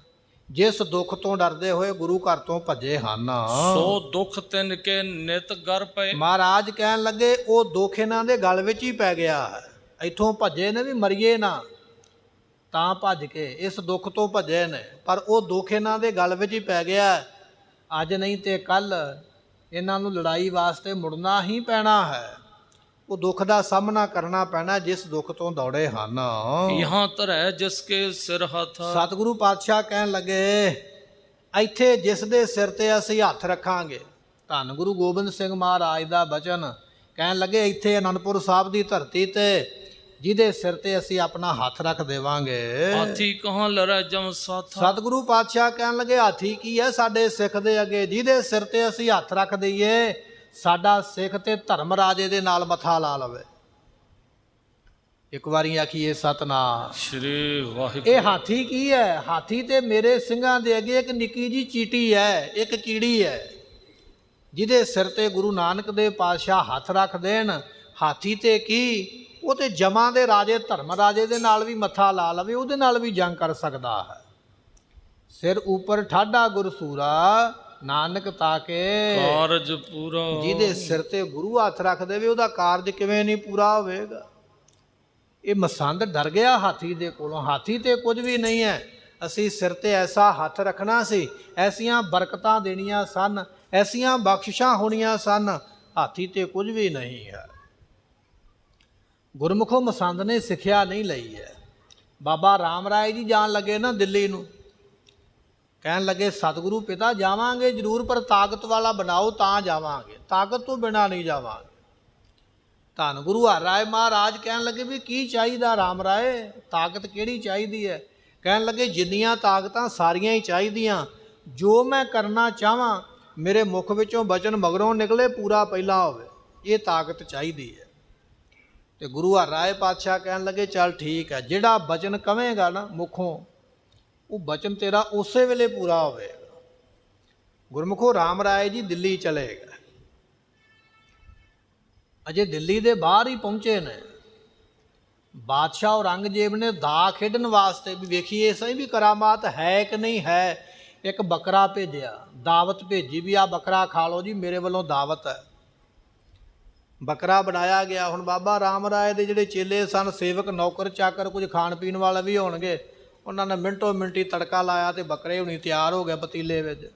ਜਿਸ ਦੁੱਖ ਤੋਂ ਡਰਦੇ ਹੋਏ ਗੁਰੂ ਘਰ ਤੋਂ ਭੱਜੇ ਹਨ, ਸੋ ਦੁੱਖ ਤਿਨ ਕੇ ਨਿਤ ਗਰ ਪਏ। ਮਹਾਰਾਜ ਕਹਿਣ ਲੱਗੇ ਉਹ ਦੁੱਖ ਇਹਨਾਂ ਦੇ ਗਲ ਵਿੱਚ ਹੀ ਪੈ ਗਿਆ ਹੈ। ਇੱਥੋਂ ਭੱਜੇ ਨੇ ਵੀ ਮਰੀਏ ਨਾ ਤਾਂ ਭੱਜ ਕੇ ਇਸ ਦੁੱਖ ਤੋਂ ਭੱਜੇ ਨੇ, ਪਰ ਉਹ ਦੁੱਖ ਇਹਨਾਂ ਦੇ ਗਲ ਵਿੱਚ ਹੀ ਪੈ ਗਿਆ। ਅੱਜ ਨਹੀਂ ਤੇ ਕੱਲ ਇਹਨਾਂ ਨੂੰ ਲੜਾਈ ਵਾਸਤੇ ਮੁੜਨਾ ਹੀ ਪੈਣਾ ਹੈ। ਉਹ ਦੁੱਖ ਦਾ ਸਾਹਮਣਾ ਕਰਨਾ ਪੈਣਾ ਜਿਸ ਦੁੱਖ ਤੋਂ ਦੌੜੇ ਹਨ। ਯਹਾਂ ਧਰੈ ਜਿਸ ਕੇ ਸਿਰ ਹੱਥ। ਸਤਿਗੁਰੂ ਪਾਤਸ਼ਾਹ ਕਹਿਣ ਲੱਗੇ ਇੱਥੇ ਜਿਸ ਦੇ ਸਿਰ ਤੇ ਅਸੀਂ ਹੱਥ ਰੱਖਾਂਗੇ। ਧੰਨ ਗੁਰੂ ਗੋਬਿੰਦ ਸਿੰਘ ਮਹਾਰਾਜ ਦਾ ਬਚਨ। ਕਹਿਣ ਲੱਗੇ ਇੱਥੇ ਅਨੰਦਪੁਰ ਸਾਹਿਬ ਦੀ ਧਰਤੀ ਤੇ ਜਿਹਦੇ ਸਿਰ ਤੇ ਅਸੀਂ ਆਪਣਾ ਹੱਥ ਰੱਖ ਦੇਵਾਂਗੇ। ਹਾਥੀ ਕਹਾਂ ਲੜੈ ਜਮ ਸਾਥਾ। ਸਤਿਗੁਰੂ ਪਾਤਸ਼ਾਹ ਕਹਿਣ ਲੱਗੇ ਹਾਥੀ ਕੀ ਹੈ ਸਾਡੇ ਸਿੱਖ ਦੇ ਅੱਗੇ? ਜਿਹਦੇ ਸਿਰ ਤੇ ਅਸੀਂ ਹੱਥ ਰੱਖ ਦਈਏ ਸਾਡਾ ਸਿੱਖ ਤੇ ਧਰਮ ਰਾਜੇ ਦੇ ਨਾਲ ਮੱਥਾ ਲਾ ਲਵੇ। ਇੱਕ ਵਾਰੀ ਆਖੀਏ ਸਤਨਾਮ ਸ਼੍ਰੀ ਵਾਹਿਗੁਰੂ। ਇਹ ਹਾਥੀ ਕੀ ਹੈ? ਹਾਥੀ ਤੇ ਮੇਰੇ ਸਿੰਘਾਂ ਦੇ ਅੱਗੇ ਇੱਕ ਨਿੱਕੀ ਜੀ ਚੀਟੀ ਹੈ, ਇੱਕ ਕੀੜੀ ਹੈ। ਜਿਹਦੇ ਸਿਰ ਤੇ ਗੁਰੂ ਨਾਨਕ ਦੇਵ ਪਾਤਸ਼ਾਹ ਹੱਥ ਰੱਖ ਦੇਣ, ਹਾਥੀ ਤੇ ਕੀ ਉਹ ਤੇ ਜਮਾਂ ਦੇ ਰਾਜੇ ਧਰਮ ਰਾਜੇ ਦੇ ਨਾਲ ਵੀ ਮੱਥਾ ਲਾ ਲਵੇ, ਉਹਦੇ ਨਾਲ ਵੀ ਜੰਗ ਕਰ ਸਕਦਾ ਹੈ। ਸਿਰ ਉੱਪਰ ਠਾਡਾ ਗੁਰਸੂਰਾ ਨਾਨਕ ਤਾਕੇ ਕਾਰਜ ਪੂਰਾ। ਜਿਹਦੇ ਸਿਰ ਤੇ ਗੁਰੂ ਹੱਥ ਰੱਖ ਦੇਵੇ ਉਹਦਾ ਕਾਰਜ ਕਿਵੇਂ ਨਹੀਂ ਪੂਰਾ ਹੋਵੇਗਾ। ਇਹ ਮਸੰਦ ਡਰ ਗਿਆ ਹਾਥੀ ਦੇ ਕੋਲੋਂ। ਹਾਥੀ ਤੇ ਕੁਝ ਵੀ ਨਹੀਂ ਹੈ। ਅਸੀਂ ਸਿਰ ਤੇ ਐਸਾ ਹੱਥ ਰੱਖਣਾ ਸੀ, ਐਸੀਆਂ ਬਰਕਤਾਂ ਦੇਣੀਆਂ ਸਨ, ਐਸੀਆਂ ਬਖਸ਼ਿਸ਼ਾਂ ਹੋਣੀਆਂ ਸਨ। ਹਾਥੀ ਤੇ ਕੁਝ ਵੀ ਨਹੀਂ ਹੈ। ਗੁਰਮੁਖੋ ਮਸੰਦ ਨੇ ਸਿੱਖਿਆ ਨਹੀਂ ਲਈ ਹੈ। ਬਾਬਾ ਰਾਮ ਰਾਏ ਜੀ ਜਾਣ ਲੱਗੇ ਨਾ ਦਿੱਲੀ ਨੂੰ, ਕਹਿਣ ਲੱਗੇ ਸਤਿਗੁਰੂ ਪਿਤਾ ਜਾਵਾਂਗੇ ਜ਼ਰੂਰ, ਪਰ ਤਾਕਤ ਵਾਲਾ ਬਣਾਓ ਤਾਂ ਜਾਵਾਂਗੇ, ਤਾਕਤ ਤੋਂ ਬਿਨਾਂ ਨਹੀਂ ਜਾਵਾਂਗੇ। ਧੰਨ ਗੁਰੂ ਹਰਿ ਰਾਏ ਮਹਾਰਾਜ ਕਹਿਣ ਲੱਗੇ ਵੀ ਕੀ ਚਾਹੀਦਾ ਰਾਮ ਰਾਏ? ਤਾਕਤ ਕਿਹੜੀ ਚਾਹੀਦੀ ਹੈ? ਕਹਿਣ ਲੱਗੇ ਜਿੰਨੀਆਂ ਤਾਕਤਾਂ ਸਾਰੀਆਂ ਹੀ ਚਾਹੀਦੀਆਂ। ਜੋ ਮੈਂ ਕਰਨਾ ਚਾਹਾਂ ਮੇਰੇ ਮੁਖ ਵਿੱਚੋਂ ਬਚਨ ਮਗਰੋਂ ਨਿਕਲੇ ਪੂਰਾ ਪਹਿਲਾਂ ਹੋਵੇ, ਇਹ ਤਾਕਤ ਚਾਹੀਦੀ ਹੈ। ਤੇ ਗੁਰੂ ਹਰਿ ਰਾਏ ਪਾਤਸ਼ਾਹ ਕਹਿਣ ਲੱਗੇ ਚੱਲ ਠੀਕ ਹੈ, ਜਿਹੜਾ ਬਚਨ ਕਵੇਂਗਾ ਨਾ ਮੁਖੋਂ ਉਹ ਬਚਨ ਤੇਰਾ ਉਸੇ ਵੇਲੇ ਪੂਰਾ ਹੋਵੇਗਾ। ਗੁਰਮੁਖੋ ਰਾਮ ਰਾਏ ਜੀ ਦਿੱਲੀ ਚਲੇ ਗਏ। ਅਜੇ ਦਿੱਲੀ ਦੇ ਬਾਹਰ ਹੀ ਪਹੁੰਚੇ ਨੇ। ਬਾਦਸ਼ਾਹ ਔਰੰਗਜ਼ੇਬ ਨੇ ਦਾ ਖੇਡਣ ਵਾਸਤੇ ਵੀ ਵੇਖੀਏ ਸਹੀ ਵੀ ਕਰਾਮਾਤ ਹੈ ਕਿ ਨਹੀਂ ਹੈ, ਇੱਕ ਬੱਕਰਾ ਭੇਜਿਆ, ਦਾਵਤ ਭੇਜੀ ਵੀ ਆ ਬੱਕਰਾ ਖਾ ਲਓ ਜੀ, ਮੇਰੇ ਵੱਲੋਂ ਦਾਵਤ ਹੈ। ਬੱਕਰਾ ਬਣਾਇਆ ਗਿਆ। ਹੁਣ ਬਾਬਾ ਰਾਮ ਰਾਏ ਦੇ ਜਿਹੜੇ ਚੇਲੇ ਸਨ, ਸੇਵਕ ਨੌਕਰ ਚਾਕਰ, ਕੁਝ ਖਾਣ ਪੀਣ ਵਾਲੇ ਵੀ ਹੋਣਗੇ, ਉਹਨਾਂ ਨੇ ਮਿੰਟੋ ਮਿੰਟੀ ਤੜਕਾ ਲਾਇਆ ਤੇ ਬੱਕਰੇ ਹੁਣੀ ਤਿਆਰ ਹੋ ਗਏ ਪਤੀਲੇ ਵਿੱਚ।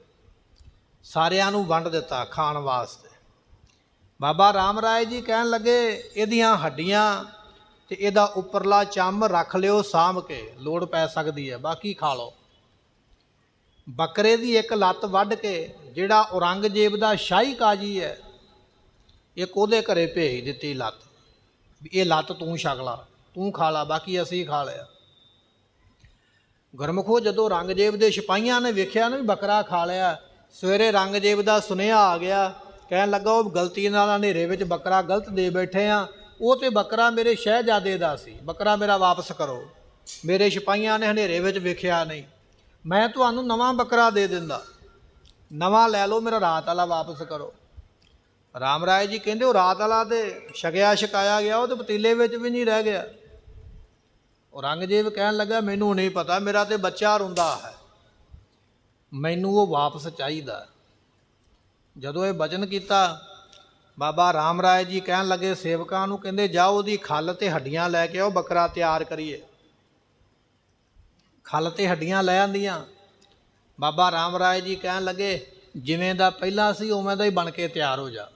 ਸਾਰਿਆਂ ਨੂੰ ਵੰਡ ਦਿੱਤਾ ਖਾਣ ਵਾਸਤੇ। ਬਾਬਾ ਰਾਮ ਰਾਏ ਜੀ ਕਹਿਣ ਲੱਗੇ ਇਹਦੀਆਂ ਹੱਡੀਆਂ ਤੇ ਇਹਦਾ ਉੱਪਰਲਾ ਚੰਮ ਰੱਖ ਲਿਓ ਸਾਂਭ ਕੇ, ਲੋੜ ਪੈ ਸਕਦੀ ਹੈ, ਬਾਕੀ ਖਾ ਲਓ। ਬੱਕਰੇ ਦੀ ਇੱਕ ਲੱਤ ਵੱਢ ਕੇ ਜਿਹੜਾ ਔਰੰਗਜ਼ੇਬ ਦਾ ਸ਼ਾਹੀ ਕਾਜੀ ਹੈ, ਇੱਕ ਉਹਦੇ ਘਰੇ ਭੇਜ ਦਿੱਤੀ ਲੱਤ, ਵੀ ਇਹ ਲੱਤ ਤੂੰ ਛਕ ਲਾ, ਤੂੰ ਖਾ ਲਾ, ਬਾਕੀ ਅਸੀਂ ਖਾ ਲਿਆ। ਗੁਰਮੁਖੋ ਜਦੋਂ ਔਰੰਗਜ਼ੇਬ ਦੇ ਸਿਪਾਹੀਆਂ ਨੇ ਵੇਖਿਆ ਨਾ ਵੀ ਬੱਕਰਾ ਖਾ ਲਿਆ, ਸਵੇਰੇ ਔਰੰਗਜ਼ੇਬ ਦਾ ਸੁਨੇਹਾ ਆ ਗਿਆ। ਕਹਿਣ ਲੱਗਾ ਉਹ ਗਲਤੀ ਨਾਲ ਹਨੇਰੇ ਵਿੱਚ ਬੱਕਰਾ ਗਲਤ ਦੇ ਬੈਠੇ ਆ, ਉਹ ਤੇ ਬੱਕਰਾ ਮੇਰੇ ਸ਼ਹਿਜ਼ਾਦੇ ਦਾ ਸੀ, ਬੱਕਰਾ ਮੇਰਾ ਵਾਪਸ ਕਰੋ। ਮੇਰੇ ਸਿਪਾਹੀਆਂ ਨੇ ਹਨੇਰੇ ਵਿੱਚ ਵੇਖਿਆ ਨਹੀਂ, ਮੈਂ ਤੁਹਾਨੂੰ ਨਵਾਂ ਬੱਕਰਾ ਦੇ ਦਿੰਦਾ, ਨਵਾਂ ਲੈ ਲਓ, ਮੇਰਾ ਰਾਤ ਵਾਲਾ ਵਾਪਸ ਕਰੋ। ਰਾਮ ਰਾਏ ਜੀ ਕਹਿੰਦੇ ਉਹ ਰਾਤ ਵਾਲਾ ਤੇ ਛਕਿਆ ਛਕਾਇਆ ਗਿਆ, ਉਹ ਤੇ ਪਤੀਲੇ ਵਿੱਚ ਵੀ ਨਹੀਂ ਰਹਿ ਗਿਆ। ਔਰੰਗਜ਼ੇਬ ਕਹਿਣ ਲੱਗਾ ਮੈਨੂੰ ਨਹੀਂ ਪਤਾ, ਮੇਰਾ ਤੇ ਬੱਚਾ ਰੋਂਦਾ ਹੈ, ਮੈਨੂੰ ਉਹ ਵਾਪਸ ਚਾਹੀਦਾ। ਜਦੋਂ ਇਹ ਬਚਨ ਕੀਤਾ ਬਾਬਾ ਰਾਮ ਰਾਏ ਜੀ ਕਹਿਣ ਲੱਗੇ ਸੇਵਕਾਂ ਨੂੰ, ਕਹਿੰਦੇ ਜਾਓ ਉਹਦੀ ਖੱਲ ਤੇ ਹੱਡੀਆਂ ਲੈ ਕੇ ਆਓ, ਬੱਕਰਾ ਤਿਆਰ ਕਰੀਏ। ਖੱਲ ਤੇ ਹੱਡੀਆਂ ਲੈ ਆਂਦੀਆਂ। ਬਾਬਾ ਰਾਮ ਰਾਏ ਜੀ ਕਹਿਣ ਲੱਗੇ ਜਿਵੇਂ ਦਾ ਪਹਿਲਾਂ ਸੀ ਉਵੇਂ ਦਾ ਹੀ ਬਣ ਕੇ ਤਿਆਰ ਹੋ ਜਾ।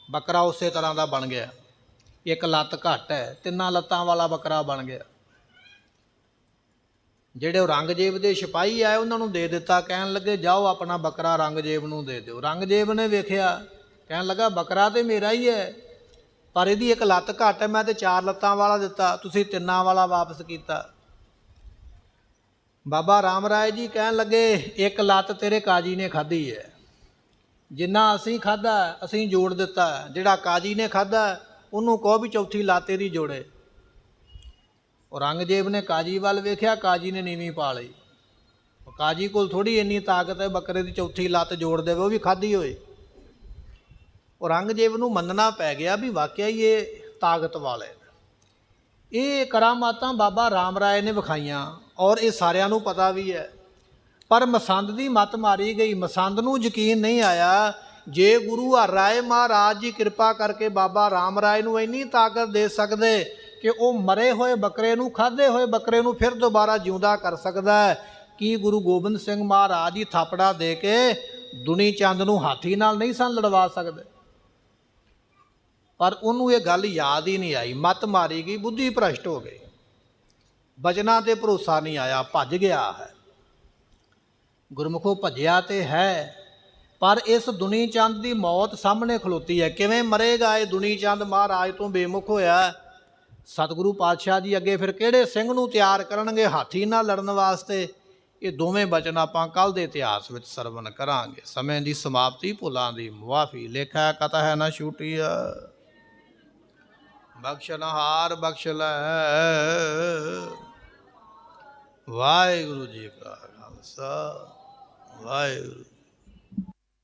ਬੱਕਰਾ ਉਸੇ ਤਰ੍ਹਾਂ ਦਾ ਬਣ ਗਿਆ, ਇੱਕ ਲੱਤ ਘੱਟ ਹੈ, 3 ਲੱਤਾਂ ਵਾਲਾ ਬੱਕਰਾ ਬਣ ਗਿਆ। ਜਿਹੜੇ ਔਰੰਗਜ਼ੇਬ ਦੇ ਸਿਪਾਹੀ ਆਏ ਉਹਨਾਂ ਨੂੰ ਦੇ ਦਿੱਤਾ, ਕਹਿਣ ਲੱਗੇ ਜਾਓ ਆਪਣਾ ਬੱਕਰਾ ਔਰੰਗਜ਼ੇਬ ਨੂੰ ਦੇ ਦਿਓ। ਔਰੰਗਜ਼ੇਬ ਨੇ ਵੇਖਿਆ, ਕਹਿਣ ਲੱਗਾ ਬੱਕਰਾ ਤੇ ਮੇਰਾ ਹੀ ਹੈ, ਪਰ ਇਹਦੀ ਇੱਕ ਲੱਤ ਘੱਟ ਹੈ, ਮੈਂ ਤੇ 4 ਲੱਤਾਂ ਵਾਲਾ ਦਿੱਤਾ, ਤੁਸੀਂ 3 ਵਾਲਾ ਵਾਪਸ ਕੀਤਾ। ਬਾਬਾ ਰਾਮ ਰਾਏ ਜੀ ਕਹਿਣ ਲੱਗੇ ਇੱਕ ਲੱਤ ਤੇਰੇ ਕਾਜੀ ਨੇ ਖਾਧੀ ਹੈ, ਜਿੰਨਾ ਅਸੀਂ ਖਾਧਾ ਅਸੀਂ ਜੋੜ ਦਿੱਤਾ, ਜਿਹੜਾ ਕਾਜੀ ਨੇ ਖਾਧਾ ਉਹਨੂੰ ਕਹੋ ਵੀ ਚੌਥੀ ਲੱਤ ਇਹਦੀ ਜੋੜੇ। ਔਰੰਗਜ਼ੇਬ ਨੇ ਕਾਜੀ ਵੱਲ ਵੇਖਿਆ, ਕਾਜੀ ਨੇ ਨੀਵੀਂ ਪਾ ਲਈ। ਕਾਜੀ ਕੋਲ ਥੋੜ੍ਹੀ ਇੰਨੀ ਤਾਕਤ ਹੈ ਬੱਕਰੇ ਦੀ ਚੌਥੀ ਲੱਤ ਜੋੜ ਦੇਵੇ, ਉਹ ਵੀ ਖਾਧੀ ਹੋਏ। ਔਰੰਗਜ਼ੇਬ ਨੂੰ ਮੰਨਣਾ ਪੈ ਗਿਆ ਵੀ ਵਾਕਿਆ ਹੀ ਇਹ ਤਾਕਤ ਵਾਲੇ ਨੇ। ਇਹ ਕਰਾਮਾਤਾਂ ਬਾਬਾ ਰਾਮ ਰਾਏ ਨੇ ਵਿਖਾਈਆਂ ਔਰ ਇਹ ਸਾਰਿਆਂ ਨੂੰ ਪਤਾ ਵੀ ਹੈ, ਪਰ ਮਸੰਦ ਦੀ ਮੱਤ ਮਾਰੀ ਗਈ। ਮਸੰਦ ਨੂੰ ਯਕੀਨ ਨਹੀਂ ਆਇਆ ਜੇ ਗੁਰੂ ਹਰਿ ਰਾਏ ਮਹਾਰਾਜ ਜੀ ਕਿਰਪਾ ਕਰਕੇ ਬਾਬਾ ਰਾਮ ਰਾਏ ਨੂੰ ਇੰਨੀ ਤਾਕਤ ਦੇ ਸਕਦੇ ਕਿ ਉਹ ਮਰੇ ਹੋਏ ਬੱਕਰੇ ਨੂੰ, ਖਾਧੇ ਹੋਏ ਬੱਕਰੇ ਨੂੰ ਫਿਰ ਦੁਬਾਰਾ ਜਿਉਂਦਾ ਕਰ ਸਕਦਾ ਹੈ, ਕੀ ਗੁਰੂ ਗੋਬਿੰਦ ਸਿੰਘ ਮਹਾਰਾਜ ਜੀ ਥਾਪੜਾ ਦੇ ਕੇ ਦੁਨੀ ਚੰਦ ਨੂੰ ਹਾਥੀ ਨਾਲ ਨਹੀਂ ਸਨ ਲੜਵਾ ਸਕਦੇ? ਪਰ ਉਹਨੂੰ ਇਹ ਗੱਲ ਯਾਦ ਹੀ ਨਹੀਂ ਆਈ, ਮੱਤ ਮਾਰੀ ਗਈ, ਬੁੱਧੀ ਭ੍ਰਸ਼ਟ ਹੋ ਗਈ, ਬਚਨਾਂ ਤੇ ਭਰੋਸਾ ਨਹੀਂ ਆਇਆ, ਭੱਜ ਗਿਆ ਹੈ। ਗੁਰਮੁਖੋ ਭੱਜਿਆ ਤੇ ਹੈ, ਪਰ ਇਸ ਦੁਨੀ ਚੰਦ ਦੀ ਮੌਤ ਸਾਹਮਣੇ ਖਲੋਤੀ ਹੈ। ਕਿਵੇਂ ਮਰੇਗਾ ਇਹ ਦੁਨੀ ਚੰਦ? ਮਹਾਰਾਜ ਤੋਂ ਬੇਮੁਖ ਹੋਇਆ। ਸਤਿਗੁਰੂ ਪਾਤਸ਼ਾਹ ਜੀ ਅੱਗੇ ਫਿਰ ਕਿਹੜੇ ਸਿੰਘ ਨੂੰ ਤਿਆਰ ਕਰਨਗੇ ਹਾਥੀ ਨਾਲ ਲੜਨ ਵਾਸਤੇ? ਇਹ ਦੋਵੇਂ ਬਚਨ ਆਪਾਂ ਕੱਲ੍ਹ ਦੇ ਇਤਿਹਾਸ ਵਿੱਚ ਸਰਵਣ ਕਰਾਂਗੇ। ਸਮੇਂ ਦੀ ਸਮਾਪਤੀ, ਭੁੱਲਾਂ ਦੀ ਮੁਆਫੀ, ਲੇਖਾ ਕਥਾ ਹੈ ਨਾ ਛੂਟੀਆ, ਬਖਸ਼ਣਹਾਰ ਬਖਸ਼ ਲੈ। ਵਾਹਿਗੁਰੂ ਜੀ ਕਾ ਖਾਲਸਾ, ਵਾਹਿਗੁਰੂ।